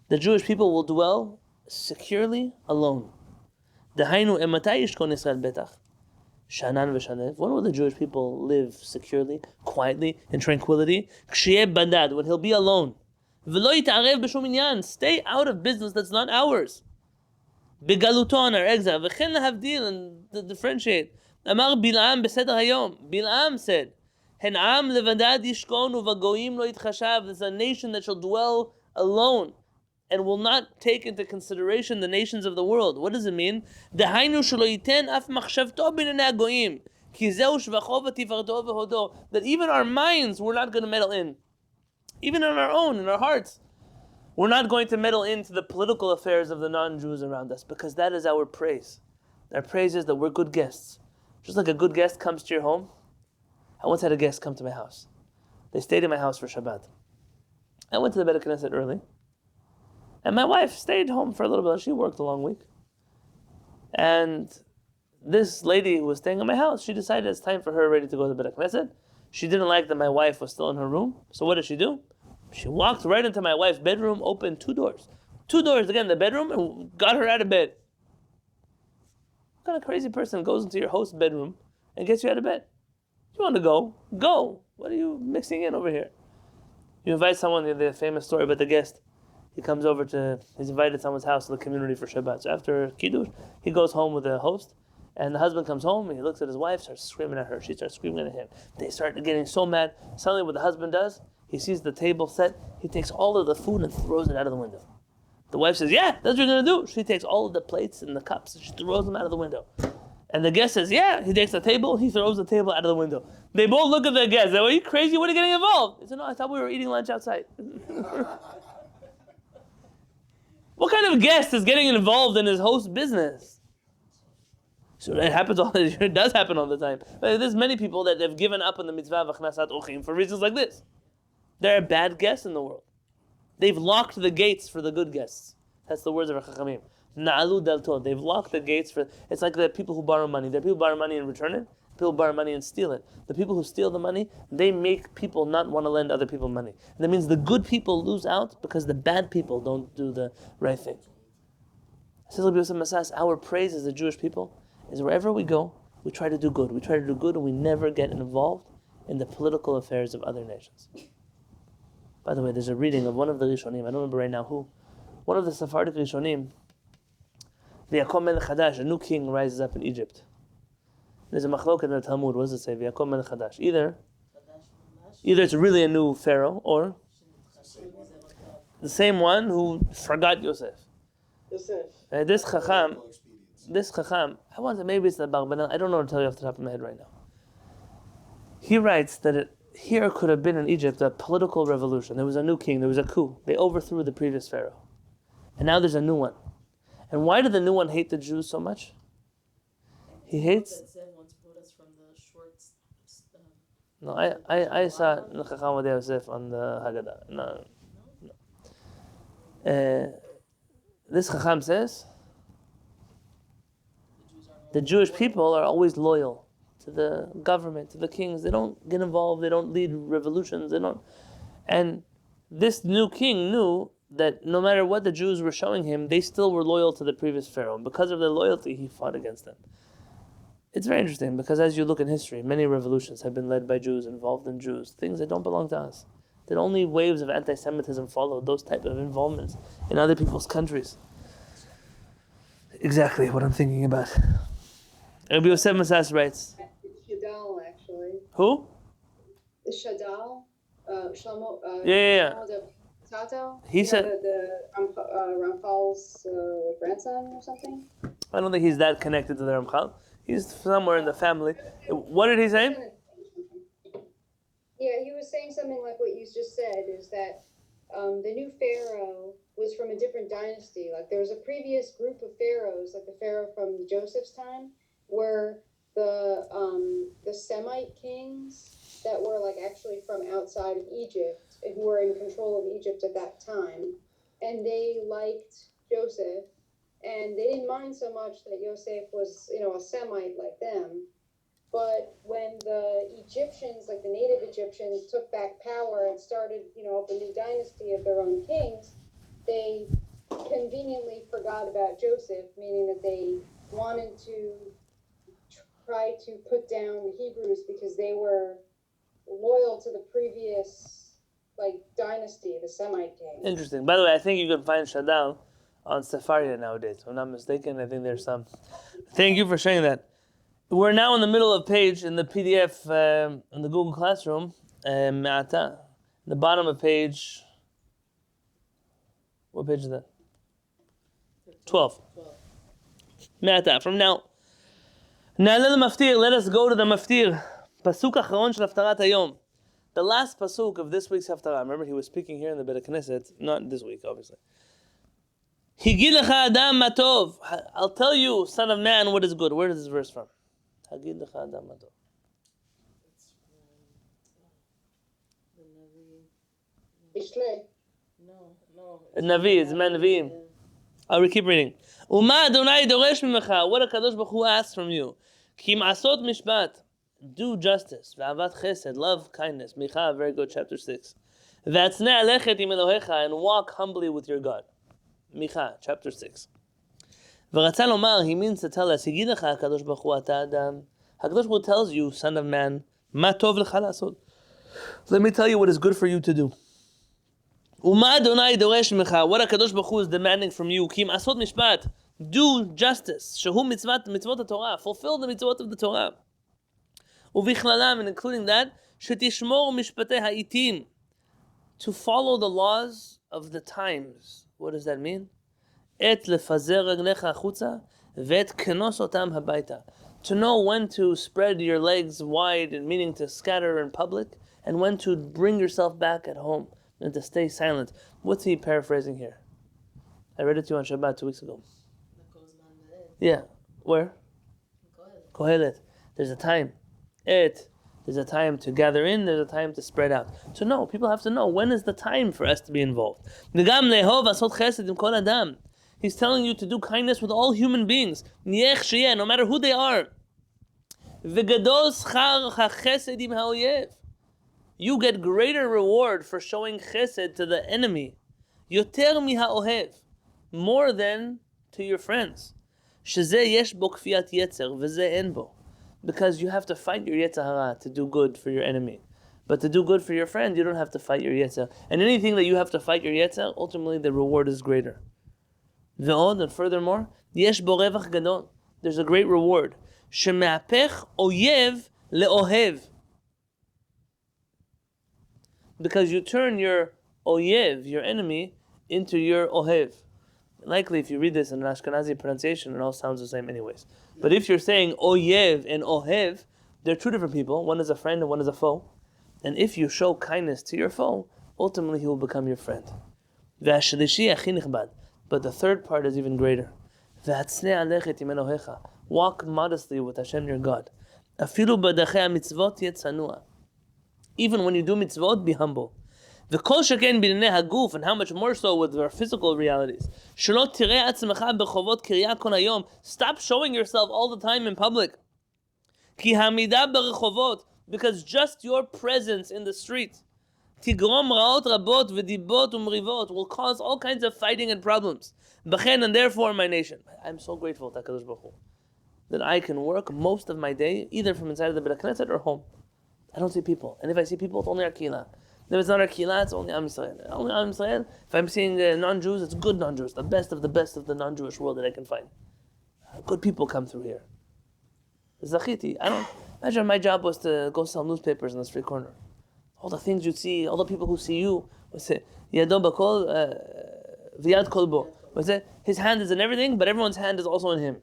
The Jewish people will dwell securely alone. Dahainu ematay yishkon Yisrael betach. Shanan v'shanev. When will the Jewish people live securely, quietly, in tranquility? K'shiyeh badad, when he'll be alone. V'lo yita'arev b'shum inyan. Stay out of business that's not ours. Begaluton, our exile. V'chen lahavdil, and differentiate. Amar Bil'am b'seder hayom. Bil'am said, Hen am levadad yishkon u'vagoyim lo yitchashav. There's a nation that shall dwell alone and will not take into consideration the nations of the world. What does it mean? Dehainu shelo yiten af machshavto b'nei hagoyim, ki zeu shvacho v'tifarto v'hodo. That even our minds we're not going to meddle in. Even in our own, in our hearts, we're not going to meddle into the political affairs of the non-Jews around us, because that is our praise. Our praise is that we're good guests. Just like a good guest comes to your home. I once had a guest come to my house. They stayed in my house for Shabbat. I went to the Beit Knesset early. And my wife stayed home for a little bit. She worked a long week. And this lady who was staying in my house, she decided it's time for her already to go to the Beit Knesset. She didn't like that my wife was still in her room. So what did she do? She walked right into my wife's bedroom, opened two doors. Two doors, again, the bedroom, and got her out of bed. What kind of crazy person goes into your host's bedroom and gets you out of bed? If you want to go, go. What are you mixing in over here? You invite someone, the famous story about the guest. He's invited someone's house to the community for Shabbat. So after Kiddush, he goes home with the host, and the husband comes home, and he looks at his wife, starts screaming at her. She starts screaming at him. They start getting so mad. Suddenly what the husband does, He sees the table set. He takes all of the food and throws it out of the window. The wife says, yeah, that's what you're going to do. She takes all of the plates and the cups and she throws them out of the window. And the guest says, yeah. He takes the table. He throws the table out of the window. They both look at the guest. They say, are you crazy? What are you getting involved? He said, no, I thought we were eating lunch outside. What kind of guest is getting involved in his host's business? So it happens it does happen all the time. But there's many people that have given up on the mitzvah of achnasat ochim for reasons like this. There are bad guests in the world. They've locked the gates for the good guests. That's the words of our Chachamim. Na'alu deltot. They've locked the gates for. It's like the people who borrow money. There are people who borrow money and return it. People borrow money and steal it. The people who steal the money, they make people not want to lend other people money. And that means the good people lose out because the bad people don't do the right thing. Says Rabbi Yosef Messas, our praise as the Jewish people is wherever we go, we try to do good. We try to do good and we never get involved in the political affairs of other nations. By the way, there's a reading of one of the Rishonim, I don't remember right now who, one of the Sephardic Rishonim, V'yakom melech chadash, a new king rises up in Egypt. There's a machloket in the Talmud, what does it say? V'yakom melech chadash. Either it's really a new pharaoh, or the same one who forgot Yosef. This chacham, I want to, maybe it's the Barbanel, I don't know what to tell you off the top of my head right now. He writes that here could have been in Egypt a political revolution. There was a new king, there was a coup. They overthrew the previous pharaoh. And now there's a new one. And why did the new one hate the Jews so much? He hates... No, I saw Chacham Yosef on the Haggadah. No. This Chacham says the Jewish people are always loyal to the government, to the kings. They don't get involved. They don't lead revolutions. They don't. And this new king knew that no matter what the Jews were showing him, they still were loyal to the previous pharaoh. And because of their loyalty, he fought against them. It's very interesting because as you look in history, many revolutions have been led by Jews, involved in Jews, things that don't belong to us. That only waves of anti-Semitism followed, those type of involvements in other people's countries. Exactly what I'm thinking about. Rabbi Yosef Messas writes. Shadal, actually. Who? The Shadal, Shlomo. Yeah. Tato. He said the Ramchal's grandson or something. I don't think he's that connected to the Ramchal. He's somewhere in the family. What did he say? Yeah, he was saying something like what you just said, is that the new pharaoh was from a different dynasty. Like there was a previous group of pharaohs, like the pharaoh from Joseph's time, were the Semite kings that were like actually from outside of Egypt, who were in control of Egypt at that time, and they liked Joseph. And they didn't mind so much that Yosef was, a Semite like them. But when the Egyptians, like the native Egyptians, took back power and started, the new dynasty of their own kings, they conveniently forgot about Joseph, meaning that they wanted to try to put down the Hebrews because they were loyal to the previous, dynasty, the Semite king. Interesting. By the way, I think you can find Shadal on Sefaria nowadays. If I'm not mistaken, I think there's some. Thank you for sharing that. We're now in the middle of page in the PDF in the Google Classroom. Me'ata. The bottom of page. What page is that? 12. Me'ata. From now. Na'aleh al-maftir. Let us go to the maftir. Pasuk achron shel haftarat hayom. The last pasuk of this week's haftarah. Remember, he was speaking here in the Beit Knesset. Not this week, obviously. Higid lecha adam ma tov. I'll tell you, son of man, what is good. Where is this verse from? Hagid lecha adam ma tov. No. Navi, it's man Naviim. I'll keep reading. Uma Adonai doresh mimecha. What a Kadosh Baruch Hu asks from you. Ki ma'asot mishpat. Do justice. V'avat chesed. Love kindness. Micha, very good, chapter 6. V'atznei alechet im Elohecha. And walk humbly with your God. Micha, chapter 6. ורצה לומר, he means to tell us, הגיד לך הקדוש ברוך הוא אתה אדם. הקדוש ברוך הוא tells you, son of man, מה טוב לך לעשות. Let me tell you what is good for you to do. ומה אדוני דורש ממך, what הקדוש ברוך הוא is demanding from you, כי אם עשות משפט, do justice, שהוא מצוות התורה, fulfill the מצוות of the Torah. ובכללם, and including that, שתשמור משפטי העיתים, to follow the laws of the times. What does that mean? Et lefazer reglecha achutza vet kenos otam habayta. To know when to spread your legs wide, and meaning to scatter in public, and when to bring yourself back at home and to stay silent. What's he paraphrasing here? I read it to you on Shabbat 2 weeks ago. Yeah. Where? Kehillat. There's a time. There's a time to gather in, there's a time to spread out. To know, people have to know when is the time for us to be involved. He's telling you to do kindness with all human beings, no matter who they are. You get greater reward for showing chesed to the enemy, more than to your friends. Because you have to fight your yetzer hara to do good for your enemy. But to do good for your friend, you don't have to fight your yetzer. And anything that you have to fight your yetzer, ultimately the reward is greater. And furthermore, yesh bo revach gadol. There's a great reward. Sheme'apech oyev le'ohev. Because you turn your oyev, your enemy, into your ohev. Likely, if you read this in an Ashkenazi pronunciation, it all sounds the same anyways. But if you're saying oyev and ohev, they're two different people. One is a friend and one is a foe. And if you show kindness to your foe, ultimately he will become your friend. But the third part is even greater. Walk modestly with Hashem your God. Even when you do mitzvot, be humble. And how much more so with our physical realities. Stop showing yourself all the time in public. Because just your presence in the street will cause all kinds of fighting and problems. And therefore, my nation, I'm so grateful to HaKadosh Baruch Hu that I can work most of my day either from inside of the Beit HaKnesset or home. I don't see people. And if I see people, it's only our Kehillat. If it's not our Kehillat, it's only Am Yisrael. Only Am Yisrael. If I'm seeing non-Jews, it's good non-Jews, the best of the non-Jewish world that I can find. Good people come through here. Zachiti. I don't imagine my job was to go sell newspapers in the street corner. All the things you'd see, all the people who see you, what's it? Yado bakol, v'yad kolbo. What's it? His hand is in everything, but everyone's hand is also in him.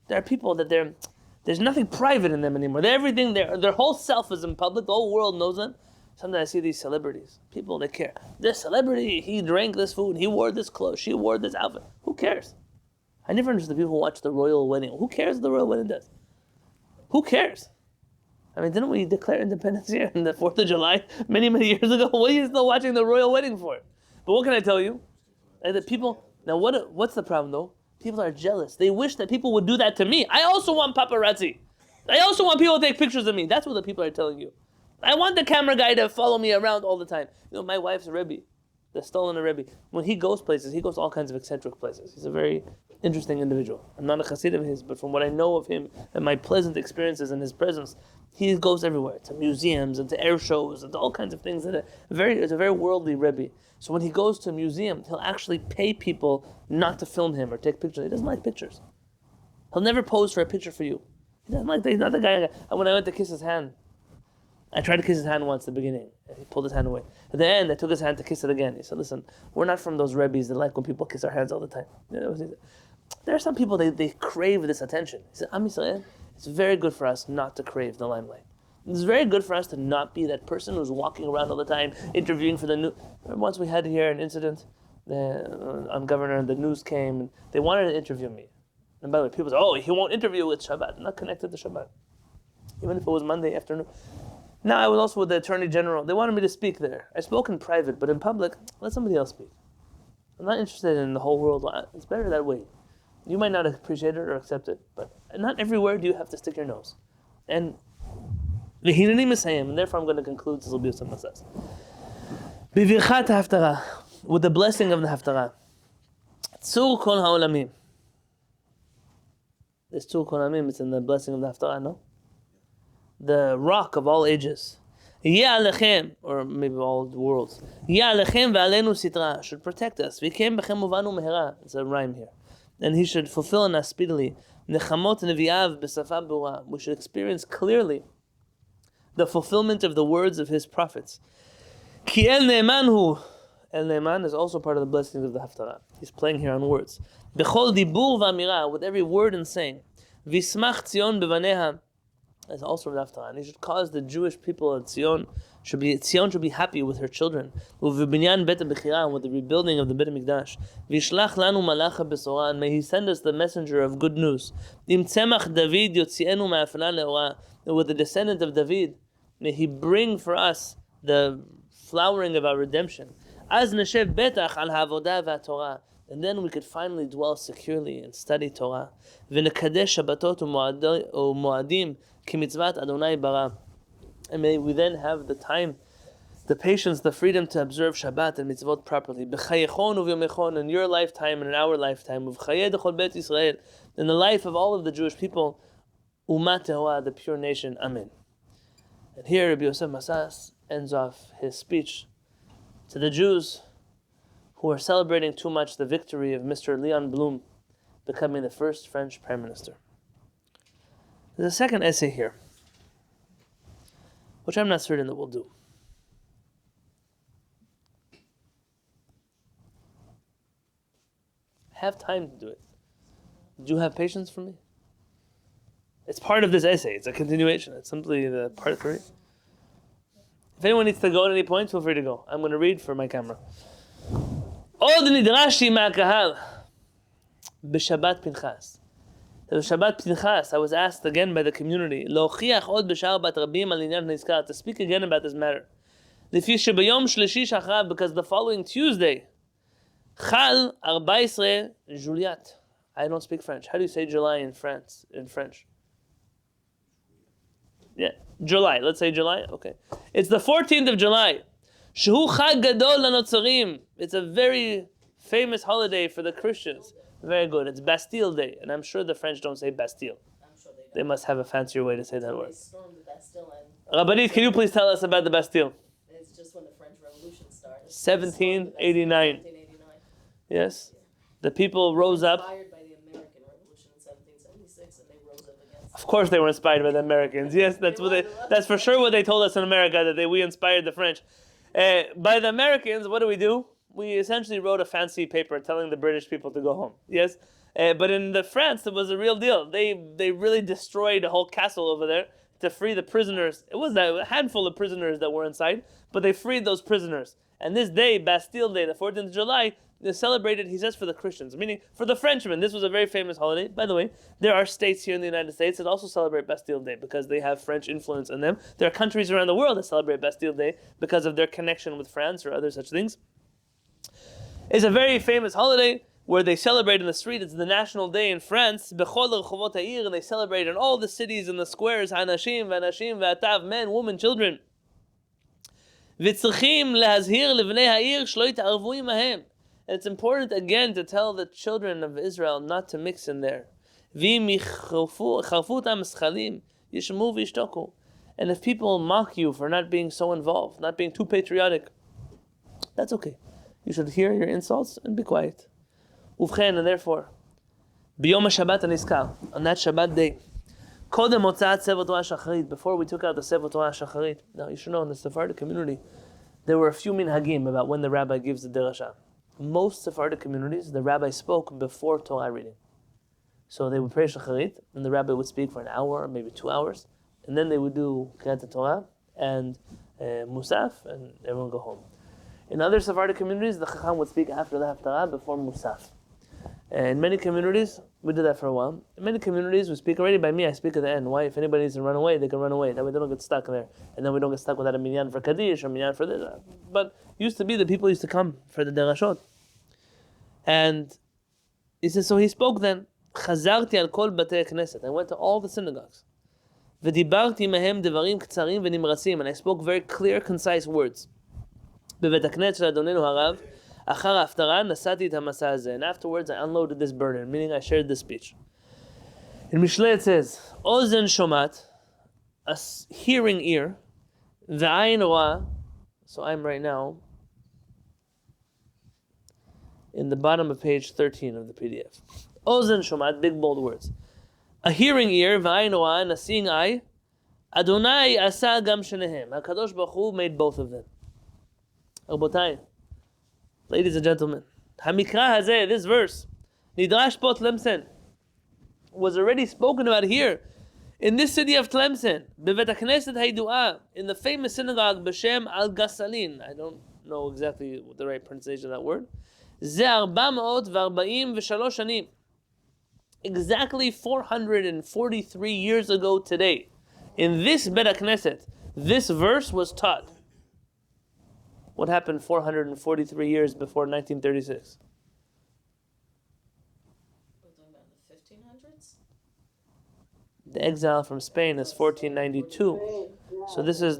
There are people that there's nothing private in them anymore. Everything, their whole self is in public. The whole world knows them. Sometimes I see these celebrities, people that care. This celebrity, he drank this food, he wore this clothes, she wore this outfit. Who cares? I never understood the people who watch the royal wedding. Who cares what the royal wedding does? Who cares? I mean, didn't we declare independence here on the 4th of July many, many years ago? What are you still watching the royal wedding for? But what can I tell you? The people, now what's the problem though? People are jealous. They wish that people would do that to me. I also want paparazzi. I also want people to take pictures of me. That's what the people are telling you. I want the camera guy to follow me around all the time. You know, my wife's a Rebbe, the stolen Rebbe. When he goes places, he goes all kinds of eccentric places. He's a very interesting individual. I'm not a chassid of his, but from what I know of him and my pleasant experiences in his presence, he goes everywhere, to museums and to air shows and to all kinds of things. It's a very worldly Rebbe. So when he goes to a museum, he'll actually pay people not to film him or take pictures. He doesn't like pictures. He'll never pose for a picture for you. He doesn't like that. He's not the guy. When I went to kiss his hand, I tried to kiss his hand once at the beginning. He pulled his hand away. At the end, I took his hand to kiss it again. He said, listen, we're not from those Rebbes that like when people kiss our hands all the time. There are some people, they crave this attention. He said, Am Yisrael, it's very good for us not to crave the limelight. It's very good for us to not be that person who's walking around all the time, interviewing for the news. Once we had here an incident, I'm governor, and the news came, and they wanted to interview me. And by the way, people say, oh, he won't interview with Shabbat. I'm not connected to Shabbat. Even if it was Monday afternoon. Now I was also with the Attorney General. They wanted me to speak there. I spoke in private, but in public, let somebody else speak. I'm not interested in the whole world. It's better that way. You might not appreciate it or accept it, but not everywhere do you have to stick your nose. And therefore I'm going to conclude this will be some Messas. With the blessing of the Haftarah. Tzur kol ha'olamim. This Tzur kol ha'olamim, it's in the blessing of the Haftarah, no? The rock of all ages. Alechem, or maybe all the worlds. Alechem ve'alenu sitra, should protect us. V'kem bechem uvanu mehera. It's a rhyme here. And he should fulfill in us speedily. Nechamot nevi'av b'safa b'ura. We should experience clearly the fulfillment of the words of his prophets. Ki el ne'eman hu. El ne'eman is also part of the blessings of the Haftarah. He's playing here on words. Bechol dibur v'amira, with every word and saying. V'ismach Tzion bevaneha. That's also from the Haftarah. And he should cause the Jewish people of Tzion should be happy with her children. Uv'binyan bet bechira, with the rebuilding of the Beit Mikdash. V'ishlach lanu malacha besora, and may he send us the messenger of good news. Im tzemach David yotzienu ma'afna leora, with the descendant of David, may he bring for us the flowering of our redemption. Az neshev betach al havodah v'atorah, and then we could finally dwell securely and study Torah. V'nekadesh Shabbatot u'moadim ki mitzvat Adonai bara. And may we then have the time, the patience, the freedom to observe Shabbat and mitzvot properly. B'chayechon u'vyomechon, in your lifetime and in our lifetime. U'v'chayeh dechol bet Yisrael, in the life of all of the Jewish people. Umat tehoah, the pure nation. Amen. And here Rabbi Yosef Messas ends off his speech to the Jews who are celebrating too much the victory of Mr. Leon Blum becoming the first French Prime Minister. There's a second essay here, which I'm not certain that we'll do. Have time to do it. Do you have patience for me? It's part of this essay. It's a continuation. It's simply the part 3. If anyone needs to go at any point, feel free to go. I'm going to read for my camera. Od nidrashi ma'kahal b'Shabbat Pinchas. The Shabbat Pinchas, I was asked again by the community, Lochiach od b'Shaar bat rabim al inyan nizkar, to speak again about this matter. Lefi shebayom shlishi shachar, because the following Tuesday, Chal 14 Juliat. I don't speak French. How do you say July in France? In French? Yeah, July. Let's say July. Okay. It's the 14th of July. Shehu Chag Gadol LaNotzarim. It's a very famous holiday for the Christians. Very good. It's Bastille Day, and I'm sure the French don't say Bastille. I'm sure they don't. They must have a fancier way to say that word. They stormed the Bastille, and Rabbanit, can you please tell us about the Bastille? it's just when the French Revolution started. 1789. 1789. Yes. The people rose up. Inspired by the American Revolution in 1776, and they rose up against. Of course, they were inspired by the Americans. Yes, that's for sure what they told us in America, that we inspired the French. By the Americans, what do? We essentially wrote a fancy paper telling the British people to go home. Yes, but in France, it was a real deal. They really destroyed a whole castle over there to free the prisoners. It was a handful of prisoners that were inside, but they freed those prisoners. And this day, Bastille Day, the 14th of July, is celebrated, he says, for the Christians, meaning for the Frenchmen. This was a very famous holiday. By the way, there are states here in the United States that also celebrate Bastille Day because they have French influence in them. There are countries around the world that celebrate Bastille Day because of their connection with France or other such things. It's a very famous holiday where they celebrate in the street. It's the national day in France. And they celebrate in all the cities and the squares. Hanashim, Vanashim, Vatav, men, women, children. And it's important again to tell the children of Israel not to mix in there. And if people mock you for not being so involved, not being too patriotic, that's okay. You should hear your insults and be quiet. Uvchen, and therefore, biyom Shabbat aniskal, on that Shabbat day, kodem motzat sefer Torah shacharit, before we took out the sefer Torah shacharit. Now you should know in the Sephardic community, there were a few minhagim about when the rabbi gives the derasha. Most Sephardic communities, the rabbi spoke before Torah reading. So they would pray shacharit, and the rabbi would speak for an hour, maybe 2 hours, and then they would do Kehillat Torah and Musaf, and everyone go home. In other Sephardic communities, the Chacham would speak after the Haftarah before Musaf. In many communities, we did that for a while. In many communities, we speak already by me, I speak at the end. Why? If anybody needs to run away, they can run away. That way they don't get stuck there. And then we don't get stuck without a minyan for Kaddish or minyan for this. But used to be that people used to come for the derashot. And he says, so he spoke then, Chazarti al kol batei knesset. I went to all the synagogues. V'dibarti mehem devarim k'tzarim v'nimrasim. And I spoke very clear, concise words. בבית הכנסת של אדוננו הרב, אחר ההפטרה נשאתי את המסע הזה, and afterwards I unloaded this burden, meaning I shared this speech. In Mishlei it says, אוזן שומעת, a hearing ear, ועין רואה, so I'm right now in the bottom of page 13 of the PDF. אוזן שומעת, big bold words. A hearing ear, ועין רואה, and a seeing eye, אדוני עשה גם שניהם. HaKadosh Baruch Hu made both of them. Rabotai, ladies and gentlemen, Hamikra hazeh, this verse, Nidrash po Tlemcen, was already spoken about here, in this city of Tlemcen, Bevet HaKnesset Haidu'ah, in the famous synagogue, B'Shem Al-Gasalin. I don't know exactly what the right pronunciation of that word. Ze 443 shanim. Exactly 443 years ago today, in this Bet HaKnesset, this verse was taught. What happened 443 years before 1936? We're talking about the 1500s? The exile from Spain is 1492. So this is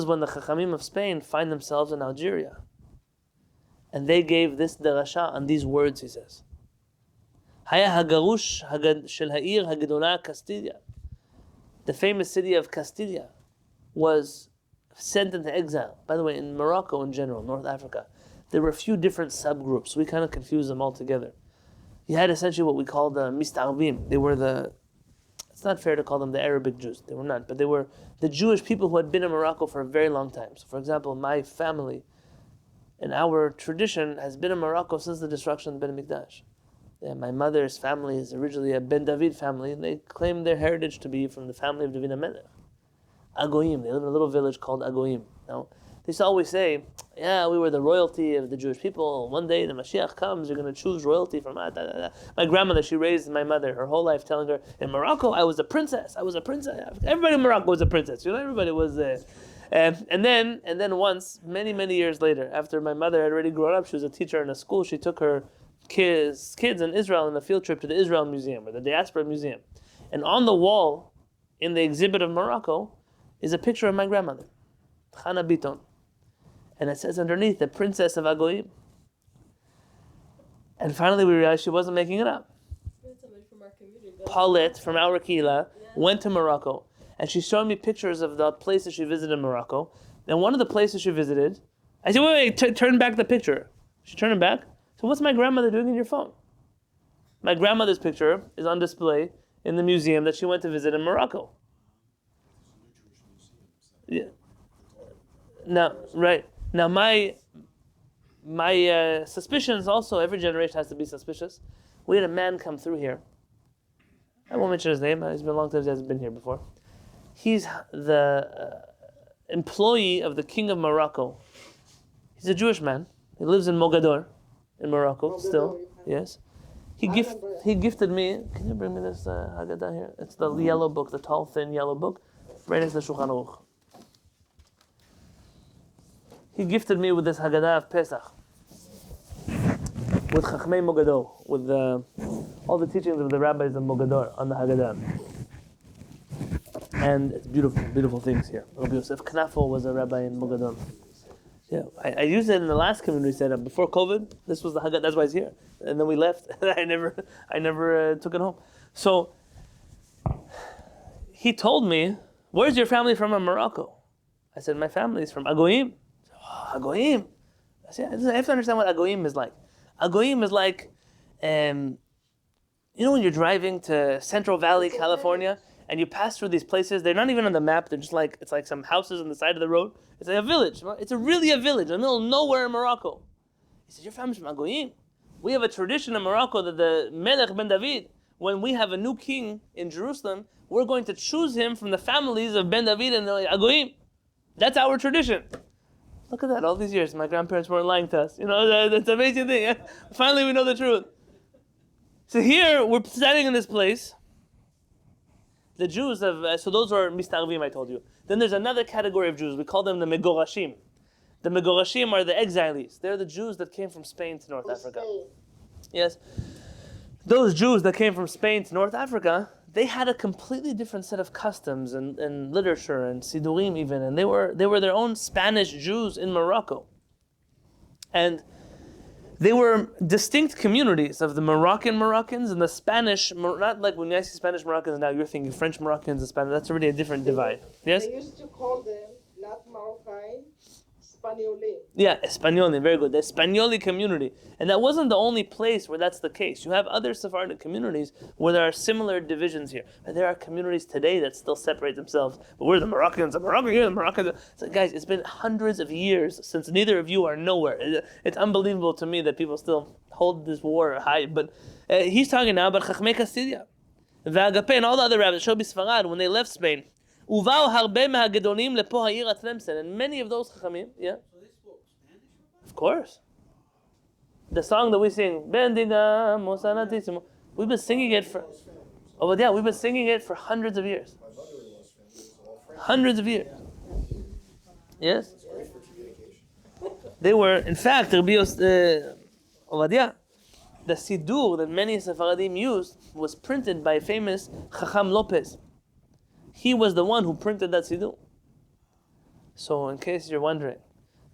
when the Chachamim of Spain find themselves in Algeria. And they gave this derasha on these words, he says. Haya hagarush shel ha'ir hagedola Castilla. The famous city of Castilla was sent into exile. By the way, in Morocco in general, North Africa, there were a few different subgroups. We kind of confuse them all together. You had essentially what we call the Mista'arvim. They were it's not fair to call them the Arabic Jews. They were not, but they were the Jewish people who had been in Morocco for a very long time. So for example, my family and our tradition has been in Morocco since the destruction of the Beit Mikdash. Yeah, my mother's family is originally a Ben David family, and they claim their heritage to be from the family of David HaMelech. Agoyim, they live in a little village called Agoyim. Now, they used to always say, yeah, we were the royalty of the Jewish people. One day the Mashiach comes, you're going to choose royalty from us. My grandmother, she raised my mother her whole life telling her, in Morocco, I was a princess. I was a princess. Everybody in Morocco was a princess. You know, everybody was and then once, many years later, after my mother had already grown up, she was a teacher in a school, she took her kids in Israel on a field trip to the Israel Museum, or the Diaspora Museum. And on the wall, in the exhibit of Morocco, is a picture of my grandmother, Chana Biton. And it says underneath, the princess of Agoyim. And finally we realized she wasn't making it up. Somebody from our community. Paulette from our Kehillat went to Morocco, and she showed me pictures of the places she visited in Morocco. And one of the places she visited, I said, wait, turn back the picture. She turned it back. So what's my grandmother doing in your phone? My grandmother's picture is on display in the museum that she went to visit in Morocco. Yeah. Now, right. Now my suspicions also, every generation has to be suspicious. We had a man come through here. I won't mention his name. It's been a long time, he hasn't been here before. He's the employee of the king of Morocco. He's a Jewish man. He lives in Mogador, in Morocco, still. Yes. He gifted me. Can you bring me this Haggadah here? It's the yellow book, the tall, thin yellow book, right next to the Shulchan Aruch. He gifted me with this Haggadah of Pesach, with Chachmei Mogador, with all the teachings of the rabbis of Mogador on the Haggadah. And it's beautiful things here. Rabbi Yosef Knafel was a rabbi in Mogador. Yeah, I used it in the last community setup before COVID. This was the Haggadah. That's why it's here. And then we left. I never took it home. So he told me, "Where's your family from in Morocco?" I said, "My family is from Agoyim." Oh, Agoyim. I said, I have to understand what Agoyim is like. Agoyim is like, you know, when you're driving to Central Valley, California, and you pass through these places. They're not even on the map. They're just like, it's like some houses on the side of the road. It's like a village. It's really a village in the middle of nowhere in Morocco. He said, your family's from Agoyim. We have a tradition in Morocco that the Melech ben David, when we have a new king in Jerusalem, we're going to choose him from the families of Ben David and Agoyim. That's our tradition. Look at that, all these years, my grandparents weren't lying to us. You know, that's an amazing thing. Yeah? Finally, we know the truth. So here, we're standing in this place. The Jews have, so those are Mistarvim, I told you. Then there's another category of Jews. We call them the Megorashim. The Megorashim are the exiles. They're the Jews that came from Spain to North Africa. Yes. Those Jews that came from Spain to North Africa, they had a completely different set of customs and literature and Sidurim even. And they were their own Spanish Jews in Morocco. And they were distinct communities of the Moroccans and the Spanish, not like when I say Spanish Moroccans now, you're thinking French Moroccans and Spanish, that's already a different divide. Yes? They used to call them not Moroccan, Espaniolim. Yeah, Españoli, very good. The Españoli community. And that wasn't the only place where that's the case. You have other Sephardic communities where there are similar divisions here. And there are communities today that still separate themselves. But we're the Moroccans, the Moroccan here, the Moroccans. So guys, it's been hundreds of years since neither of you are nowhere. It's unbelievable to me that people still hold this war high. But he's talking now about Chachmei Castilla. V'Agape and all the other rabbis, Shobi Sfarad, when they left Spain, ובאו הרבה מהגדולים לפה העיר התלמסן, and many of those חכמים, yeah. So they spoke Spanish? Of course. The song that we sing, Bendiga Mosanatisimo, we've been singing it for, we've been singing it for hundreds of years. My mother-in-law's family was all French. Hundreds of years. Yes? It's great for communication. They were, in fact, Rabbi Yosef Messas, the Sidur that many Sephardim used was printed by famous Chacham Lopez. He was the one who printed that Sidur. So, in case you're wondering,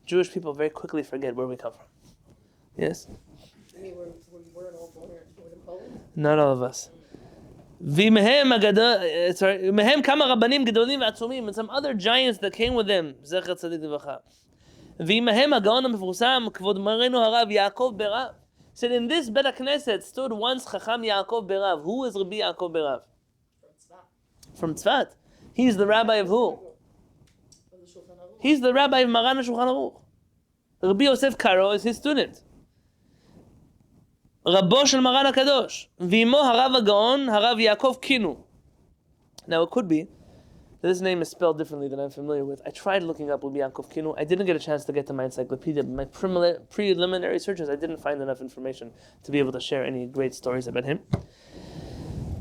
Jewish people very quickly forget where we come from. Yes? I mean, we're all born in Poland. Not all of us. ומהם כמה רבנים גדולים ועצומים, and some other giants that came with them, זכר צדיק לברכה. ועמהם הגאון המפורסם, כבוד מרנו הרב יעקב ברב. Said in this Bet HaKnesset stood once Chacham Yaakov Berav. Who is Rabbi Yaakov Berav? From Tzfat. He's the rabbi of who? He's the rabbi of Maran HaShulchan Aruch. Rabbi Yosef Karo is his student. Rabbo shel Maran HaKadosh. V'imo harav HaGaon, harav Yaakov Kinu. Now it could be that this name is spelled differently than I'm familiar with. I tried looking up Rabbi Yaakov Kinu. I didn't get a chance to get to my encyclopedia. My preliminary searches, I didn't find enough information to be able to share any great stories about him.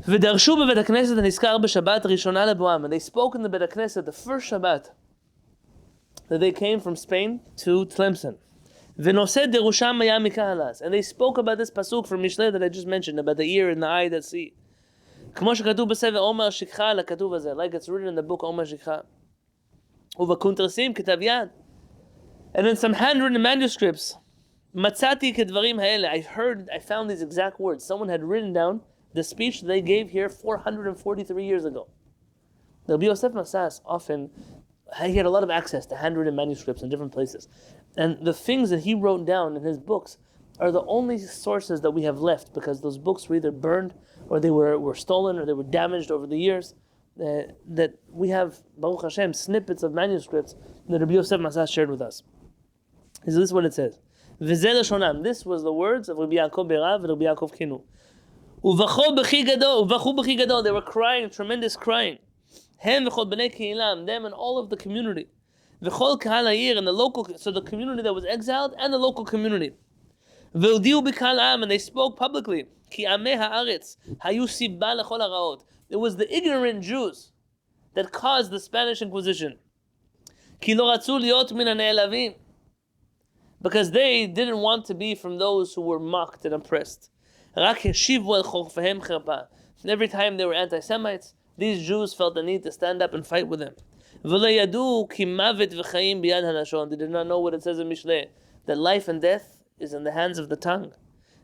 ודרשו בבית הכנסת הנזכר בשבת ראשונה לבואם. And they spoke in the Bet HaKnesset, the first Shabbat, that they came from Spain to Tlemcen. ונושא דרושם היה מקהלס. And they spoke about this pasuk from Mishlei that I just mentioned, about the ear and the eye that see. כמו שכתוב בספר עומר שכחה על הכתוב הזה, like it's written in the book עומר שכחה. ובקונטרסים כתב יד. And in some handwritten manuscripts, מצאתי כדברים האלה. I found these exact words. Someone had written down the speech they gave here 443 years ago. Rabbi Yosef Messas often, he had a lot of access to handwritten manuscripts in different places. And the things that he wrote down in his books are the only sources that we have left, because those books were either burned or they were stolen or they were damaged over the years. That we have, Baruch Hashem, snippets of manuscripts that Rabbi Yosef Messas shared with us. So this is what it says. V'zeh lashonam. This was the words of Rabbi Yaakov Berav and Rabbi Yaakov Kinu. Uvachu b'chi gadol. They were crying, tremendous crying. Hem v'chol b'nei Kehillat, them and all of the community. V'chol kahal ha'ir, and the local, so the community that was exiled and the local community. V'udiu b'kal am, and they spoke publicly. Ki amei ha'aretz hayu sibba lechol ha'raot. It was the ignorant Jews that caused the Spanish Inquisition. Ki lo ratzu liot min ha'ne'elavim. Because they didn't want to be from those who were mocked and oppressed. Rak yeshivu el chorfehem cherpa. Every time they were anti-Semites, these Jews felt the need to stand up and fight with them. V'lo yadu ki mavet v'chaim biyad halashon. They did not know what it says in Mishlei, that life and death is in the hands of the tongue.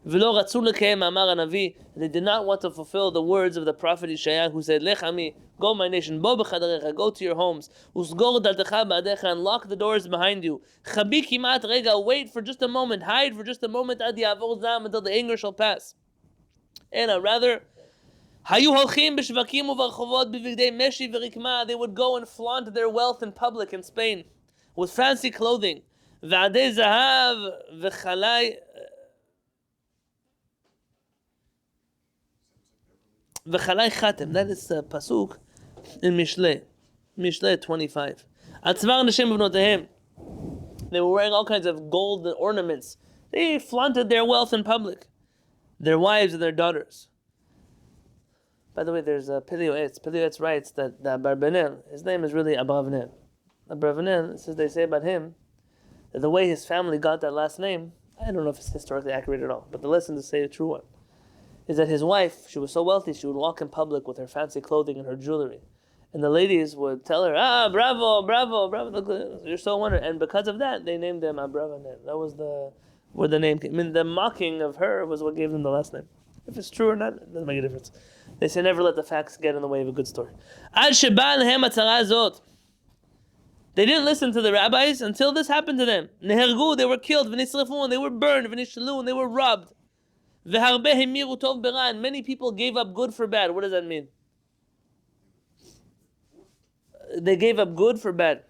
V'lo ratzu l'keim amar hanavi. They did not want to fulfill the words of the prophet Yeshaya, who said, Lech ami, go my nation, bo b'chadarecha, go to your homes, usgor daltecha ba'adecha, and lock the doors behind you. Chabi kimat rega, wait for just a moment, hide for just a moment, ad yavor zam, until the anger shall pass. And rather, hayu holchim b'shvakim u'varchovot b'vigdei meshi v'rikma. They would go and flaunt their wealth in public in Spain with fancy clothing. V'adei zahav v'chalai chatem. That is a pasuk in Mishlei 25. Atzvar neshem b'vnotehem. They were wearing all kinds of gold ornaments. They flaunted their wealth in public. Their wives and their daughters. By the way, there's a Pilio Etz writes that the Abarbanel, his name is really Abravanel. Abravanel, they say about him, that the way his family got that last name, I don't know if it's historically accurate at all, but the lesson to say a true one, is that his wife, she was so wealthy, she would walk in public with her fancy clothing and her jewelry. And the ladies would tell her, bravo, bravo, bravo, look, you're so wonderful. And because of that, they named them Abravanel. That was where the name came. I mean, the mocking of her was what gave them the last name. If it's true or not, it doesn't make a difference. They say never let the facts get in the way of a good story. Ad sheba lehem hatzara zot. They didn't listen to the rabbis until this happened to them. Nehergu, they were killed. V'nisrifu, and they were burned. V'nishlu, and they were robbed. V'harbe hemiru tov bera, and many people gave up good for bad. What does that mean? They gave up good for bad.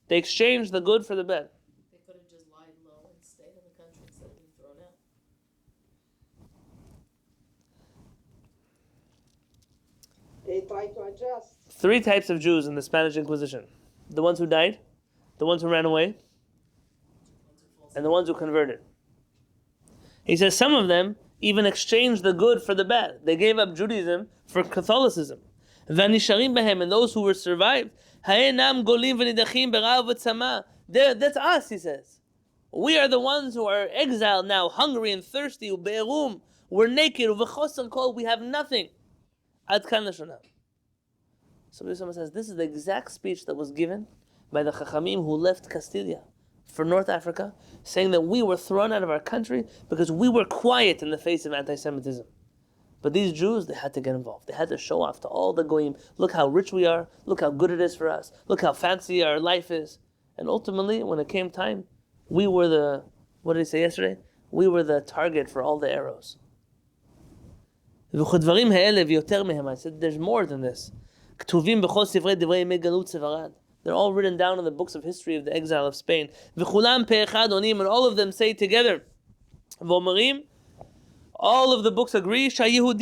They exchanged the good for the bad. They could have just lied low and stayed in the country instead of being thrown out. They tried to adjust. 3 types of Jews in the Spanish Inquisition. The ones who died, the ones who ran away, and the ones who converted. He says some of them even exchanged the good for the bad. They gave up Judaism for Catholicism. V'nisharim behem, and those who were survived, ha'enam golim v'nidachim b'ra'av v'tzama. That's us, he says. We are the ones who are exiled now, hungry and thirsty, u'be'erum, we're naked, u'v'chosar kol, we have nothing. Ad kan lashonam. So Rabbi Yosef says, this is the exact speech that was given by the Chachamim who left Castilla for North Africa, saying that we were thrown out of our country because we were quiet in the face of anti-Semitism. But these Jews, they had to get involved. They had to show off to all the goyim, look how rich we are, look how good it is for us, look how fancy our life is. And ultimately, when it came time, we were the, what did he say yesterday? We were the target for all the arrows. I said, there's more than this. They're all written down in the books of history of the exile of Spain. And all of them say together, all of the books agree, it was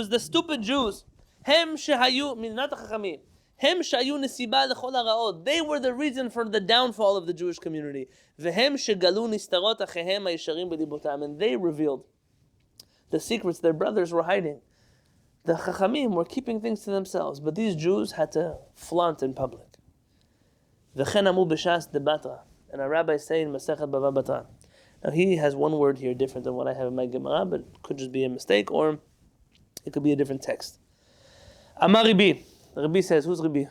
the stupid Jews. Not the Chachamim. They were the reason for the downfall of the Jewish community. And they revealed the secrets their brothers were hiding. The Chachamim were keeping things to themselves, but these Jews had to flaunt in public. And our rabbis say in Masechet Bava Batra. Now he has one word here different than what I have in my Gemara, but it could just be a mistake, or it could be a different text. Amar Rabbi. Rabbi says, who's Rabbi?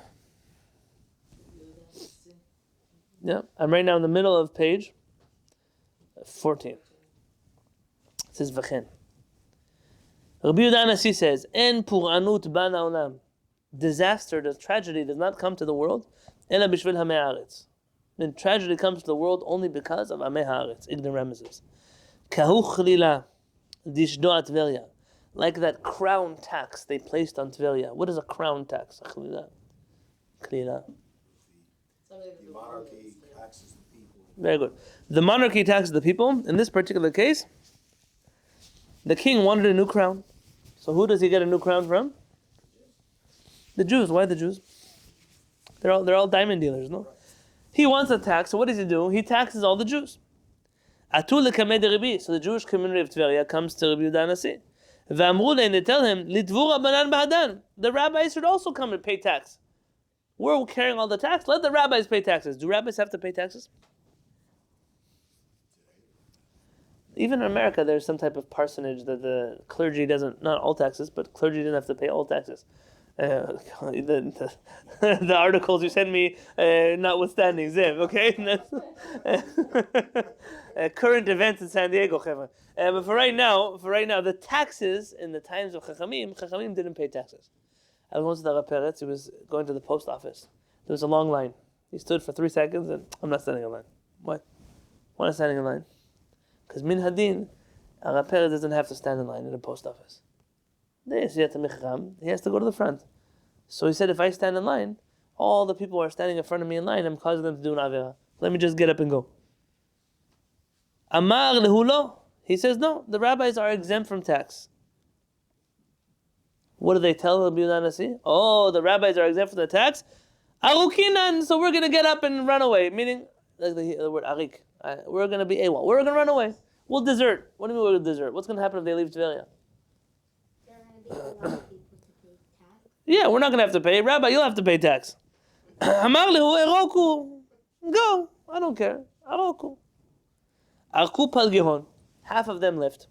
Yeah, I'm right now in the middle of page 14. It says V'chen. Rabbi Yehuda Anasi says, En puranut ban ha'olam. Disaster, the tragedy does not come to the world, ela b'shvil hamei haaretz. Then tragedy comes to the world only because of hamei haaretz, ignoramuses. Kahu chlila dishdo Tveria. Like that crown tax they placed on Tveria. What is a crown tax? Chlila. The monarchy taxes the people. Very good. The monarchy taxes the people. In this particular case, the king wanted a new crown. So who does he get a new crown from? The Jews. Why the Jews? They're all diamond dealers, no? He wants a tax, so what does he do? He taxes all the Jews. So the Jewish community of Tveria comes to Rabbi Yehuda Anasi. And they tell him, the rabbis should also come and pay tax. We're carrying all the tax, let the rabbis pay taxes. Do rabbis have to pay taxes? Even in America, there's some type of parsonage that the clergy doesn't, not all taxes, but clergy didn't have to pay all taxes. The articles you send me, notwithstanding, Ziv, okay? Current events in San Diego, but for right now, the taxes in the times of Chachamim didn't pay taxes. I was once with Rabbi Peretz, he was going to the post office. There was a long line. He stood for 3 seconds and, I'm not standing in line. Why? Why not standing in line? Because min hadin, Rabbi Peretz doesn't have to stand in line in the post office. He has to go to the front. So he said, if I stand in line, all the people who are standing in front of me in line, I'm causing them to do an avera. Let me just get up and go. Amar lehulo. He says, no, the rabbis are exempt from tax. What do they tell Rabbi Yehuda Anasi? Oh, the rabbis are exempt from the tax? Arukinan, so we're going to get up and run away. Meaning, like the word arik. We're going to be AWOL. We're going to run away. We'll desert. What do you mean we'll desert? What's going to happen if they leave Tveria? There are going to be a lot of people to pay tax. Yeah, we're not going to have to pay. Rabbi, you'll have to pay tax. Amar lehu eroku. Go. I don't care. Eroku. Arku palgehon. Half of them left.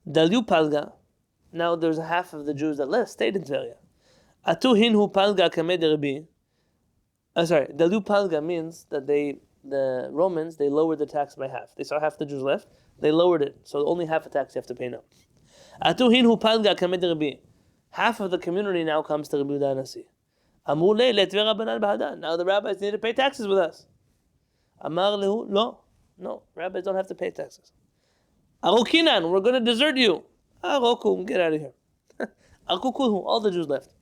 Dalyu palga. Now there's half of the Jews that left, stayed in Tveria. Atu hinhu palga kamed Rabbi. Dalyu palga means that the Romans, they lowered the tax by half. They saw half the Jews left, they lowered it. So only half a tax you have to pay now. Atu hinhu palga kamed Rabbi. Half of the community now comes to Rabbi Yehuda Anasi. אמרו לי, לטבי רבנן בהדן. Now the rabbis need to pay taxes with us. אמר להו, no, rabbis don't have to pay taxes. Arokinan, we're going to desert you. Arokum, get out of here. Akukuhu, all the Jews left.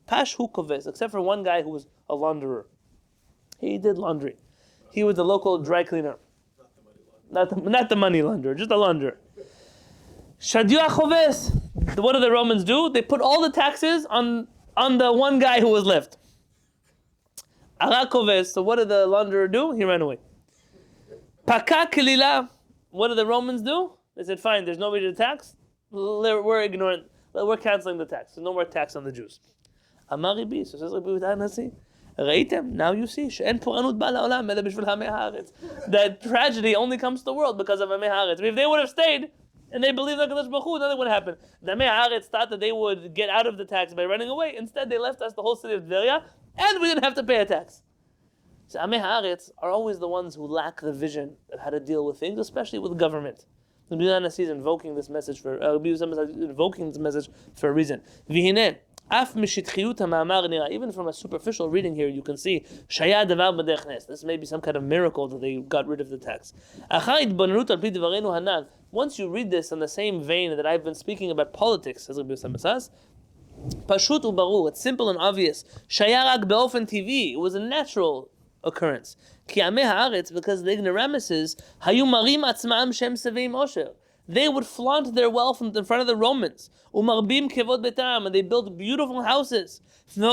Pashu koves, except for one guy who was a launderer. He did laundry. He was the local dry cleaner. Not the money launderer, just a launderer. Shadia choves. What do the Romans do? They put all the taxes on the one guy who was left. Ara koves. So what did the launderer do? He ran away. Paka kelila. What did the Romans do? They said, fine, there's nobody to tax. We're ignorant. We're canceling the tax. There's no more tax on the Jews. Amar Rabbi, so says Rabbi Yosef Messas, now you see, that tragedy only comes to the world because of Amei Haaretz. If they would have stayed, and they believed in HaKadosh Baruch Hu, nothing would happen. The Amei Haaretz thought that they would get out of the tax by running away. Instead, they left us the whole city of Tveria, and we didn't have to pay a tax. So Amei Haaretz are always the ones who lack the vision of how to deal with things, especially with government. Rabbi Yosef is invoking this message for a reason. Even from a superficial reading here, you can see this may be some kind of miracle that they got rid of the tax. Once you read this in the same vein that I've been speaking about politics, says Rabbi Yosef Messas, pashut ubaru, it's simple and obvious. It was a natural occurrence. Because the ignoramuses, they would flaunt their wealth in front of the Romans. And they built beautiful houses. And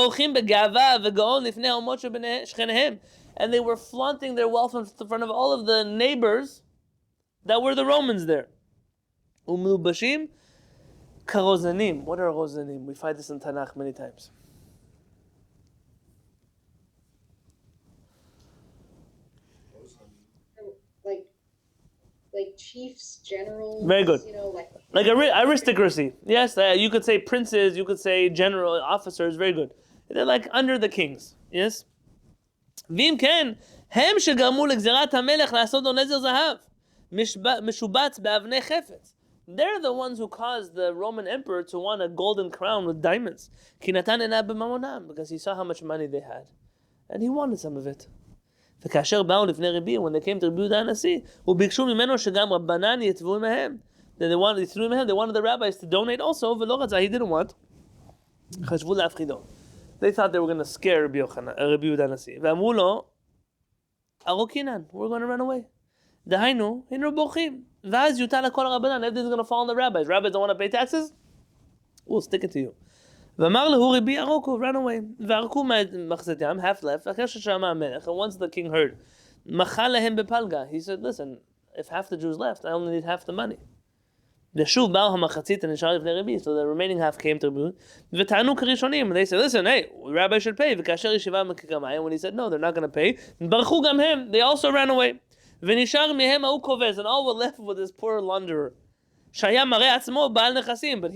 they were flaunting their wealth in front of all of the neighbors that were the Romans there. Umilbashim karozanim. What are rozanim? We find this in Tanakh many times. Like chiefs, generals. Very good. You know, like aristocracy. Yes, you could say princes, you could say general officers. Very good. They're like under the kings. Yes. Vim ken hem shegamu legzerat hamelech la'asod onezer zahav mishubatz be'avnei chefetz. They're the ones who caused the Roman emperor to want a golden crown with diamonds. Ki natan ena b'mamonam, because he saw how much money they had, and he wanted some of it. When they came to Rabbi Yehuda Hanasi, they wanted the rabbis to donate also. He didn't want. They thought they were going to scare Rabbi Yehuda Hanasi. We're going to run away. Everything's going to fall on the rabbis. Rabbis don't want to pay taxes? We'll stick it to you. Run away. Half left. And once the king heard, he said, listen, if half the Jews left, I only need half the money. So the remaining half came to Rabbi. And they said, listen, hey, the rabbi should pay. And when he said, no, they're not going to pay, they also ran away. And all were left with this poor launderer. But he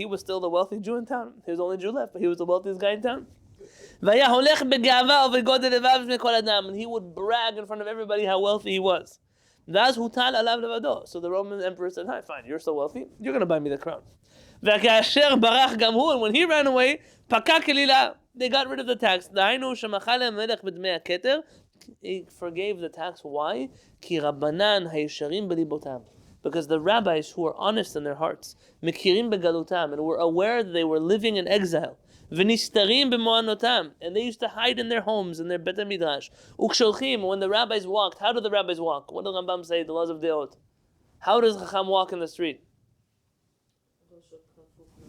was still the wealthy Jew in town. He was the only Jew left, but he was the wealthiest guy in town. And he would brag in front of everybody how wealthy he was. So the Roman emperor said, hi, fine, you're so wealthy, you're going to buy me the crown. And when he ran away, they got rid of the tax. He forgave the tax. Why? Because the rabbis who were honest in their hearts, mekirim begalutam, and were aware that they were living in exile, v'nistarim b'moanotam, and they used to hide in their homes, in their bet midrash. Uksholchim, when the rabbis walked, how do the rabbis walk? What does Rambam say? The laws of Deot. How does Chacham walk in the street?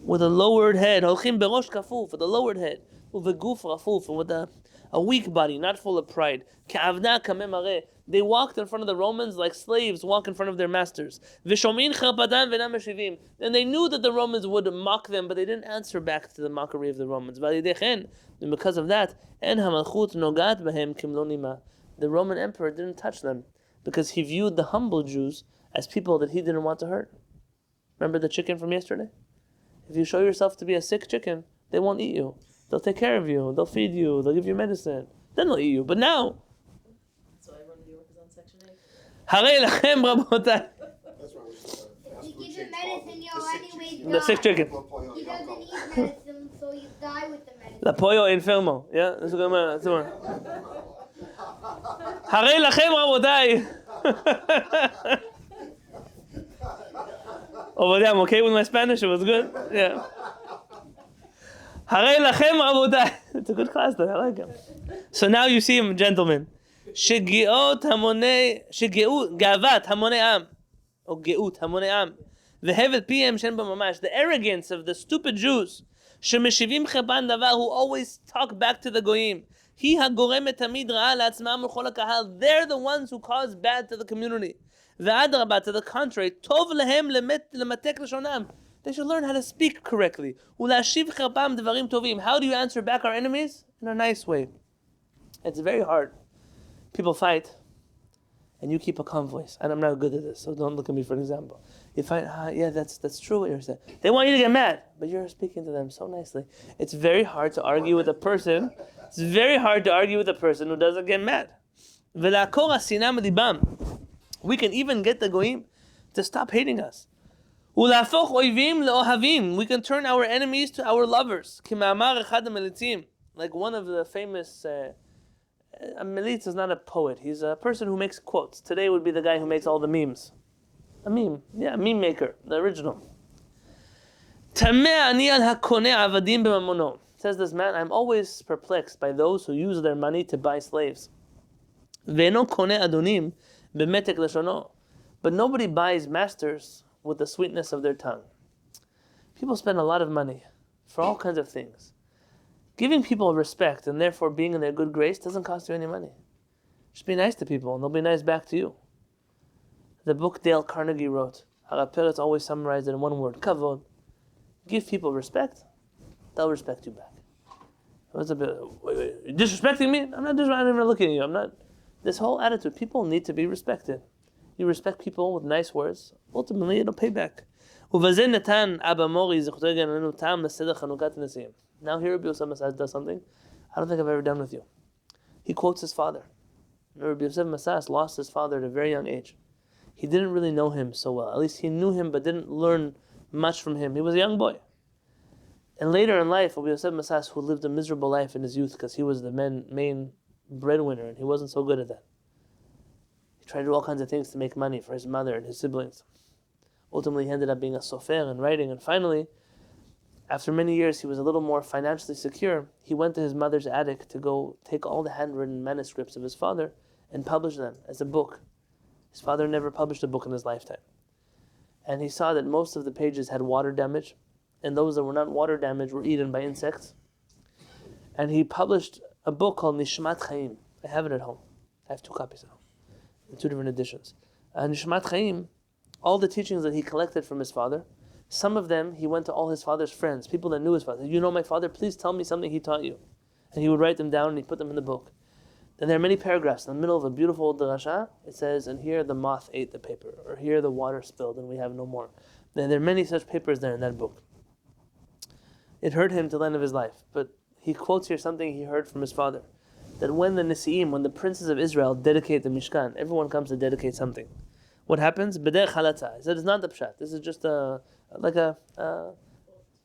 With a lowered head. Holchim berosh kafuf, with a lowered head. Uveguf rafuf, and with a weak body, not full of pride. Ka'avna kameh mareh. They walked in front of the Romans like slaves walk in front of their masters. And they knew that the Romans would mock them, but they didn't answer back to the mockery of the Romans. And because of that, the Roman emperor didn't touch them, because he viewed the humble Jews as people that he didn't want to hurt. Remember the chicken from yesterday? If you show yourself to be a sick chicken, they won't eat you. They'll take care of you. They'll feed you. They'll give you medicine. Then they'll eat you. But now, That's why we should He gives him medicine, yo, anyway. the sick chicken. He doesn't eat medicine, so you die with the medicine. La pollo enfermo. Yeah, that's what I'm saying. הרי לכם רבותיי. Oh, yeah, I'm okay with my Spanish. It was good. Yeah. הרי לכם רבותיי. It's a good class though. I like him. So now you see him, gentlemen. גאוות המוני עם. או גאות המוני עם. והבל פיהם שאין בו ממש. The arrogance of the stupid Jews. שמשיבים חרפן דבר, who always talk back to the goyim. היא הגורמת תמיד רעה לעצמם ולכל הקהל. They're the ones who cause bad to the community. ואדרבה, to the contrary, טוב להם למתק לשונם. They should learn how to speak correctly. ולהשיב חרפם דברים טובים. How do you answer back our enemies? In a nice way. It's very hard. People fight, and you keep a calm voice. And I'm not good at this, so don't look at me for an example. You fight, yeah, that's true what you're saying. They want you to get mad, but you're speaking to them so nicely. It's very hard to argue with a person. It's very hard to argue with a person who doesn't get mad. We can even get the goyim to stop hating us. We can turn our enemies to our lovers. Like one of the famous... a militz is not a poet. He's a person who makes quotes. Today would be the guy who makes all the memes. A meme. Yeah, a meme maker. The original. Says this man, I'm always perplexed by those who use their money to buy slaves. But nobody buys masters with the sweetness of their tongue. People spend a lot of money for all kinds of things. Giving people respect and therefore being in their good grace doesn't cost you any money. Just be nice to people and they'll be nice back to you. The book Dale Carnegie wrote, Harab Peretz always summarized it in one word, kavod. Give people respect, they'll respect you back. What's a bit, wait, you're disrespecting me? I'm not looking at you. I'm not. This whole attitude, people need to be respected. You respect people with nice words, ultimately it'll pay back. Now here Rabbi Yosef Messas does something I don't think I've ever done with you. He quotes his father. Rabbi Yosef Messas lost his father at a very young age. He didn't really know him so well. At least he knew him but didn't learn much from him. He was a young boy. And later in life, Rabbi Yosef Messas, who lived a miserable life in his youth because he was the main breadwinner and he wasn't so good at that. He tried to do all kinds of things to make money for his mother and his siblings. Ultimately, he ended up being a sofer and writing. And finally, after many years, he was a little more financially secure. He went to his mother's attic to go take all the handwritten manuscripts of his father and publish them as a book. His father never published a book in his lifetime. And he saw that most of the pages had water damage, and those that were not water damaged were eaten by insects. And he published a book called Nishmat Chaim. I have it at home. I have 2 copies at home, in 2 different editions. Nishmat Chaim, all the teachings that he collected from his father, some of them he went to all his father's friends, people that knew his father. You know my father, please tell me something he taught you. And he would write them down and he put them in the book. Then there are many paragraphs. In the middle of a beautiful old drasha, it says, and here the moth ate the paper, or here the water spilled and we have no more. Then there are many such papers there in that book. It hurt him till the end of his life, but he quotes here something he heard from his father, that when the Nisi'im, when the princes of Israel dedicate the Mishkan, everyone comes to dedicate something. What happens? B'derech halata. He said it's not the pshat. This is just a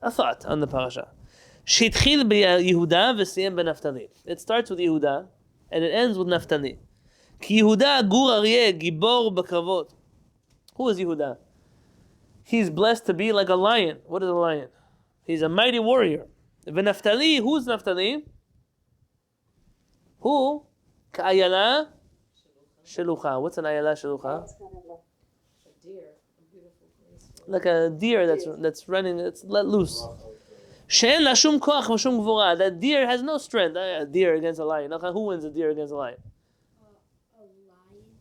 thought on the parasha. Shitchil b'Yehuda v'siyem b'Naftali. It starts with Yehuda and it ends with Naftali. Ki Yehuda gur aryeh gibor b'kravot. Who is Yehuda? He's blessed to be like a lion. What is a lion? He's a mighty warrior. V'Naftali, who's Naftali? Who? Ka'ayala shelucha. What's an ayala shelucha? A deer, a beautiful place. Like a deer that's running, it's let loose. She'en la shum koach v'shum gvura. That deer has no strength. A deer against a lion. Who wins a deer against a lion?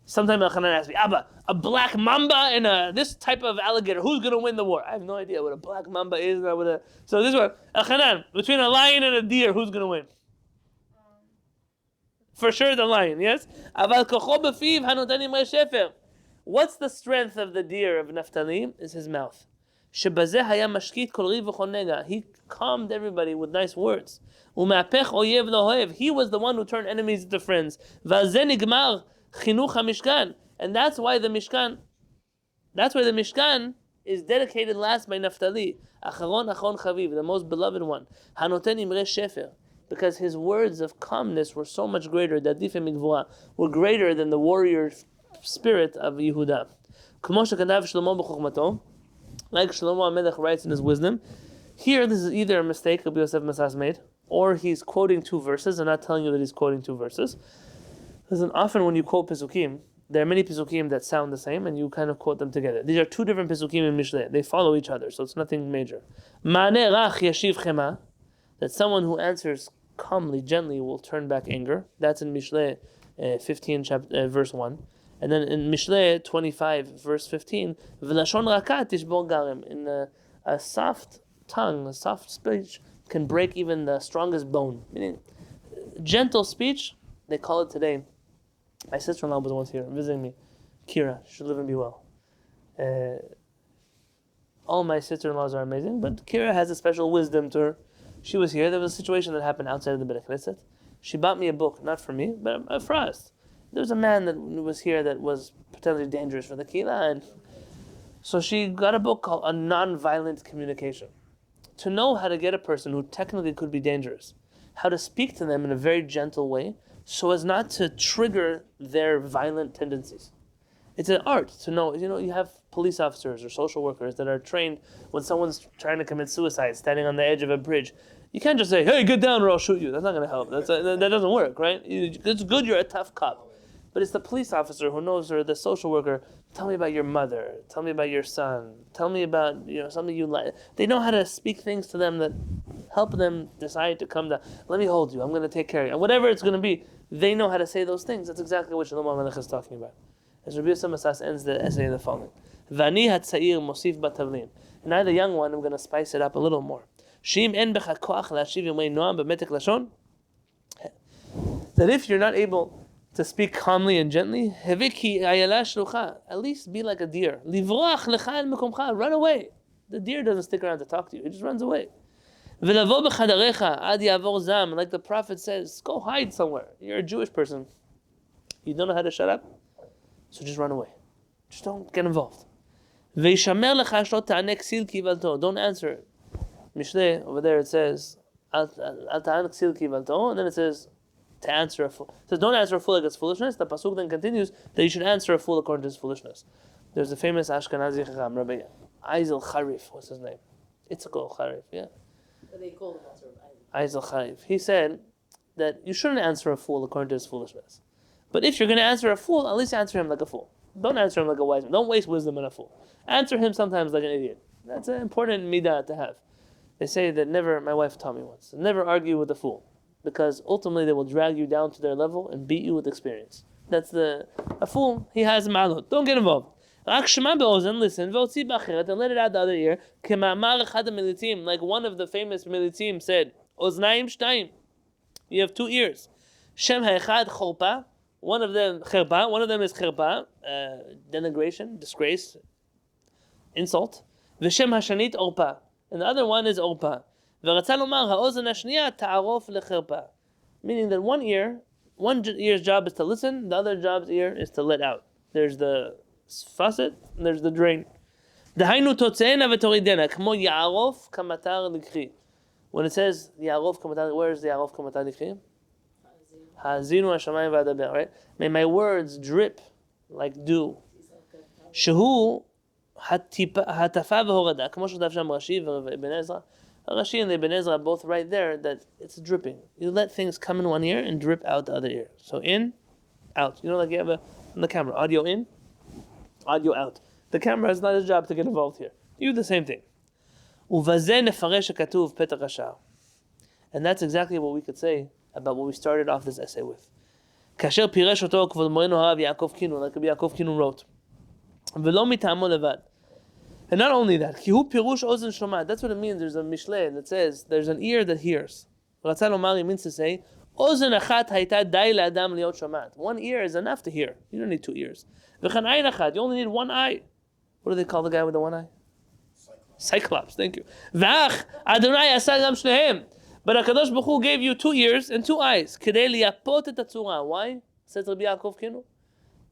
Sometimes Elchanan asks me, Abba, a black mamba and this type of alligator, who's going to win the war? I have no idea what a black mamba is. So this one, Elchanan, between a lion and a deer, who's going to win? For sure the lion, yes? What's the strength of the deer of Naphtali? Is his mouth. He calmed everybody with nice words. He was the one who turned enemies into friends. And that's why the Mishkan is dedicated last by Naphtali. Acharon Chaviv, the most beloved one. because his words of calmness were so much greater, were greater than the warrior spirit of Yehuda. Like Shlomo HaMelech writes in his wisdom, here this is either a mistake Rabbi Yosef Messas made, or he's quoting two verses and not telling you that he's quoting two verses. Listen, often when you quote Pesukim, there are many Pesukim that sound the same and you kind of quote them together. These are two different Pesukim in Mishlei. They follow each other, so it's nothing major. Ma'aneh rach yashiv chema, that someone who answers calmly, gently, will turn back anger. That's in Mishlei 15, verse 1. And then in Mishlei 25, verse 15, v'lashon raka tishbor garim, in a soft tongue, a soft speech, can break even the strongest bone. Meaning, gentle speech, they call it today. My sister-in-law was once here visiting me. Kira, she should live and be well. All my sister-in-laws are amazing, but Kira has a special wisdom to her. She was here. There was a situation that happened outside of the Beit Knesset. She bought me a book, not for me, but for us. There was a man that was here that was potentially dangerous for the Kehillat, and so she got a book called A Non-Violent Communication. To know how to get a person who technically could be dangerous, how to speak to them in a very gentle way, so as not to trigger their violent tendencies. It's an art to know. You have police officers or social workers that are trained when someone's trying to commit suicide, standing on the edge of a bridge. You can't just say, "Hey, get down or I'll shoot you." That's not going to help. That doesn't work, right? It's good you're a tough cop. But it's the police officer who knows, or the social worker, tell me about your mother, tell me about your son, tell me about something you like. They know how to speak things to them that help them decide to come down. Let me hold you, I'm going to take care of you. And whatever it's going to be, they know how to say those things. That's exactly what Shlomo HaMelech is talking about. As Rabbi Yosef Messas ends the essay in the following. Vani hatzair mosif batavlin. And I, the young one, I'm going to spice it up a little more. Shim en becha koach lashiv yomei noam b'metek lashon. That if you're not able to speak calmly and gently, at least be like a deer. Run away. The deer doesn't stick around to talk to you, it just runs away. Like the prophet says, go hide somewhere. You're a Jewish person. You don't know how to shut up? So just run away. Just don't get involved. Don't answer it. Mishlei, over there it says, and then it says, to answer a fool. It says, don't answer a fool like it's foolishness. The pasuk then continues that you should answer a fool according to his foolishness. There's a famous Ashkenazi Chacham, Rabbi Ezel Charif, what's his name? Itzchak Charif, yeah. But they call him also Ezel Charif. He said that you shouldn't answer a fool according to his foolishness. But if you're going to answer a fool, at least answer him like a fool. Don't answer him like a wise man. Don't waste wisdom on a fool. Answer him sometimes like an idiot. That's an important midah to have. They say that my wife taught me once, never argue with a fool, because ultimately they will drag you down to their level and beat you with experience. That's a fool, he has ma'alot. Don't get involved. Listen, and let it out the other ear. Like one of the famous militim said, Oznaim shtayim. You have two ears. Shem ha'echad chorpa. One of them cherpa. One of them is cherpa, denigration, disgrace, insult. V'shem hashanit orpa. And the other one is orpa. Meaning that one ear's job is to listen, the other ear is to let out. There's the faucet, and there's the drain. When it says Ya'arov kamatar, where is the Ya'arov kamatar likri? Hazinu HaShamayim v'adaber, right? May my words drip like dew. Shehu hatafa v'horada, kamo shadav sham Rashi v'Ibn Ezra. Rashi and the Ibn Ezra both right there that it's dripping. You let things come in one ear and drip out the other ear. So in, out. Like you have on the camera, audio in, audio out. The camera is not his job to get involved here. You do the same thing. And that's exactly what we could say about what we started off this essay with. Kasher piresh oto kvod morenu harav Yaakov Kinun, like Rabbi Yaakov Kinun wrote. V'lo mitamo levad. And not only that, Kihu pirush ozen shomat. That's what it means. There's a Mishlei that says there's an ear that hears. Ratzal Omari means to say ozen achat hayta dai le'adam liot shomat. One ear is enough to hear. You don't need two ears. V'chan ayin achat. You only need one eye. What do they call the guy with the one eye? Cyclops. Thank you. V'ach Adonai asar gam shnehem. But HaKadosh Baruch Hu gave you two ears and two eyes. Kedei liyapot et hatzura. Why? Says Rabbi Yaakov Kinun.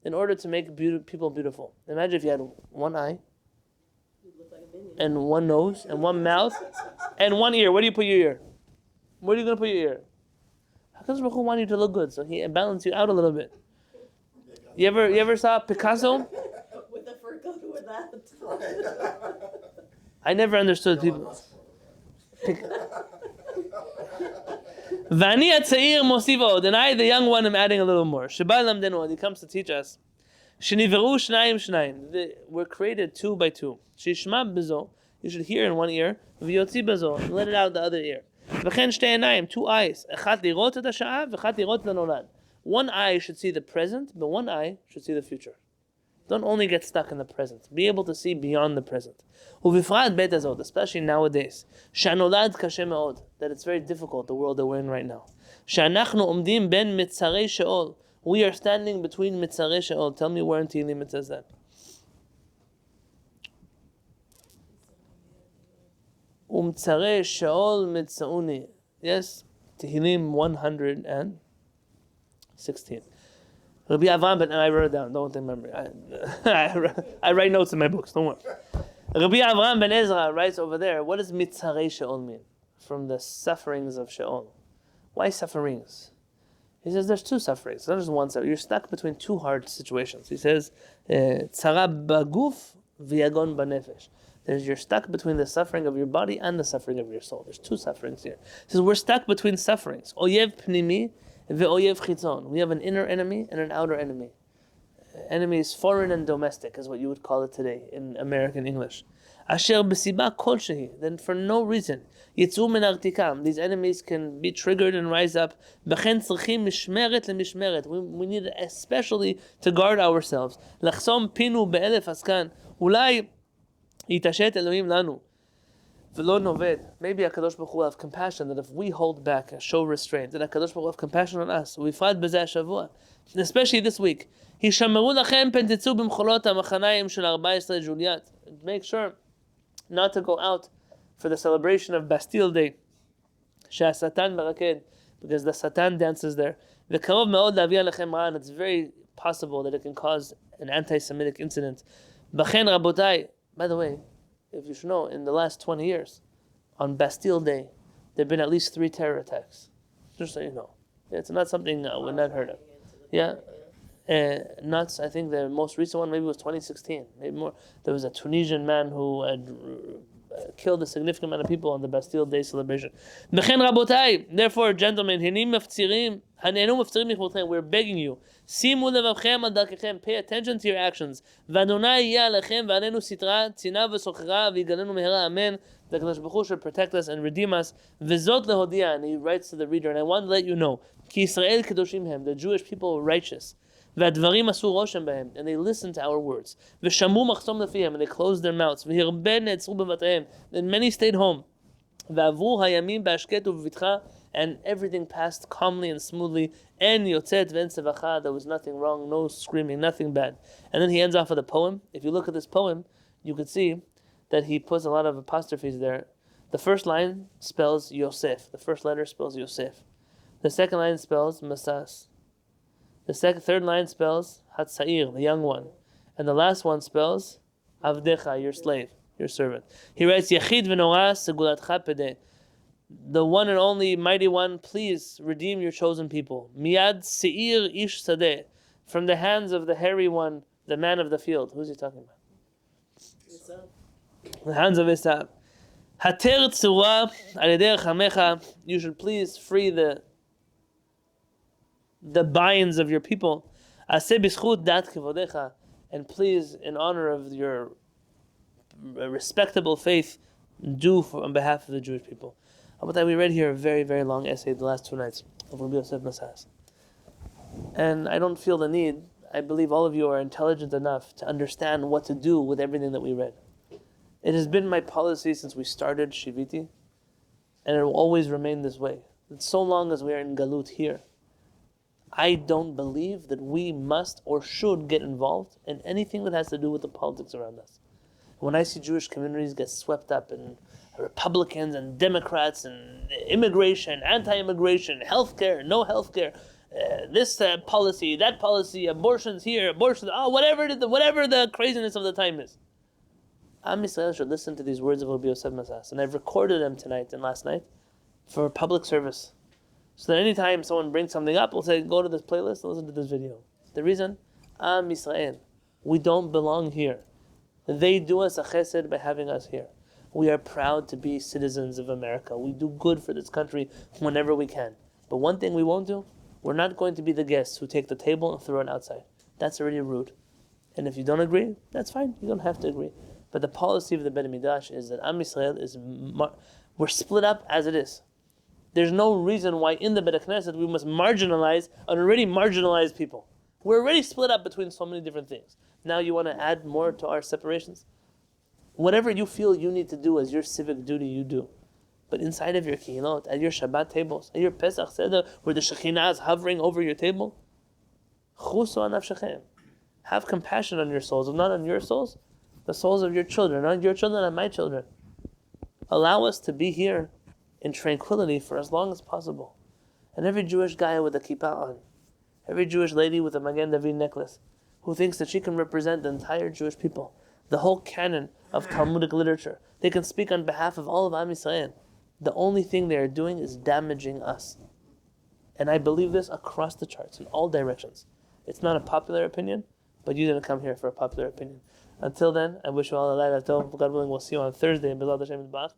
In order to make people beautiful. Imagine if you had one eye, and one nose, and one mouth, and one ear. Where do you put your ear? Where are you going to put your ear? HaKadosh Baruch Hu wanted you to look good, so He balanced you out a little bit. You ever saw Picasso? With the fur coat or that. I never understood people. Vani atzair mosivo. Then I, the young one, am adding a little more. Sheba lamdenu. He comes to teach us. Sheniveru shnayim shnayim. We're created 2 by 2. Shishma bezo. You should hear in one ear. V'yotzi bezo. Let it out the other ear. V'chen shtei einayim. 2 eyes. Echat lirot et hasha'ah. V'echat lirot lenolad. One eye should see the present, but one eye should see the future. Don't only get stuck in the present. Be able to see beyond the present. Uvifrat bet azot, especially nowadays. Shanolad kashem meod, that it's very difficult, the world that we're in right now. Shanachnu umdim ben mitzarei sheol. We are standing between mitzarei sheol. Tell me where in Tehillim it says that. Mitzarei sheol mitzauni. Yes, Tehillim 116. Rabbi Avraham, and I wrote it down. Don't remember. I write notes in my books. Don't worry. Rabbi Avraham ben Ezra writes over there. What does mitzarei sheol mean? From the sufferings of sheol. Why sufferings? He says there's 2 sufferings. Not just one suffering. You're stuck between 2 hard situations. He says tzara baguf v'yagon banefesh. You're stuck between the suffering of your body and the suffering of your soul. There's 2 sufferings here. He says we're stuck between sufferings. Oyev pnimi. We have an inner enemy and an outer enemy. Enemy is foreign and domestic, is what you would call it today in American English. Asher b'siba kol shehi. Then for no reason, yitzu min artikam. These enemies can be triggered and rise up. B'chen tzrichim mishmeret lemishmeret. We need especially to guard ourselves. Lachsom pinu be'elef askan. Ulai yitashet Elohim lanu. Maybe HaKadosh Baruch Hu will have compassion that if we hold back, show restraint, then HaKadosh Baruch Hu will have compassion on us. Especially this week. Make sure not to go out for the celebration of Bastille Day. Because the Satan dances there. It's very possible that it can cause an anti-Semitic incident. By the way, if you should know, in the last 20 years, on Bastille Day, there have been at least 3 terror attacks. Just so you know. It's not something we're not heard of. Yeah. Nuts, I think the most recent one maybe was 2016. Maybe more. There was a Tunisian man who had killed a significant amount of people on the Bastille Day celebration. Therefore, gentlemen, we're begging you. Pay attention to your actions. The HaKadosh Baruch Hu should protect us and redeem us. And he writes to the reader, and I want to let you know, the Jewish people were righteous. And they listened to our words. And they closed their mouths. And many stayed home. And everything passed calmly and smoothly. There was nothing wrong, no screaming, nothing bad. And then he ends off with a poem. If you look at this poem, you could see that he puts a lot of apostrophes there. The first line spells Yosef. The first letter spells Yosef. The second line spells Messas. The third line spells Hatzair, the young one. And the last one spells Avdecha, your slave, your servant. He writes, Yachid v'nora segulatcha pedeh. The one and only mighty one, please redeem your chosen people. Miyad seir ish sadeh. From the hands of the hairy one, the man of the field. Who's he talking about? The hands of Esau. Hater tzura al-yedei chamecha. You should please free the binds of your people. Aseh b'schut dat kevodecha. And please, in honor of your respectable faith, do on behalf of the Jewish people. We read here a very, very long essay the last 2 nights of Rabbi Yosef Messas. And I don't feel the need. I believe all of you are intelligent enough to understand what to do with everything that we read. It has been my policy since we started Shiviti, and it will always remain this way. That so long as we are in Galut here, I don't believe that we must or should get involved in anything that has to do with the politics around us. When I see Jewish communities get swept up in Republicans and Democrats and immigration, anti-immigration, healthcare, no healthcare, this policy, that policy, abortions here, abortions, whatever the craziness of the time is. Am Yisrael should listen to these words of Rabbi Yosef Messas, and I've recorded them tonight and last night for public service, So that anytime someone brings something up, we'll say, go to this playlist and listen to this video. The reason, Am Yisrael, we don't belong here. They do us a chesed by having us here. We are proud to be citizens of America. We do good for this country whenever we can. But one thing we won't do, we're not going to be the guests who take the table and throw it outside. That's already rude. And if you don't agree, that's fine. You don't have to agree. But the policy of the Beit Midrash is that Am Yisrael is, we're split up as it is. There's no reason why in the Beit Knesset we must marginalize an already marginalized people. We're already split up between so many different things. Now you want to add more to our separations? Whatever you feel you need to do as your civic duty, you do. But inside of your Kehillat, at your Shabbat tables, at your Pesach Seder, where the Shekhinah is hovering over your table, Chusu anafshechem. Have compassion on your souls, if not on your souls, the souls of your children, not your children and my children. Allow us to be here in tranquility for as long as possible. And every Jewish guy with a kippah on, every Jewish lady with a Magen David necklace, who thinks that she can represent the entire Jewish people, the whole canon of Talmudic literature, they can speak on behalf of all of Am Yisrael. The only thing they are doing is damaging us. And I believe this across the charts, in all directions. It's not a popular opinion, but you didn't come here for a popular opinion. Until then, I wish you all a Laila Tov. God willing, we'll see you on Thursday in Bezrat Hashem Yitbarach.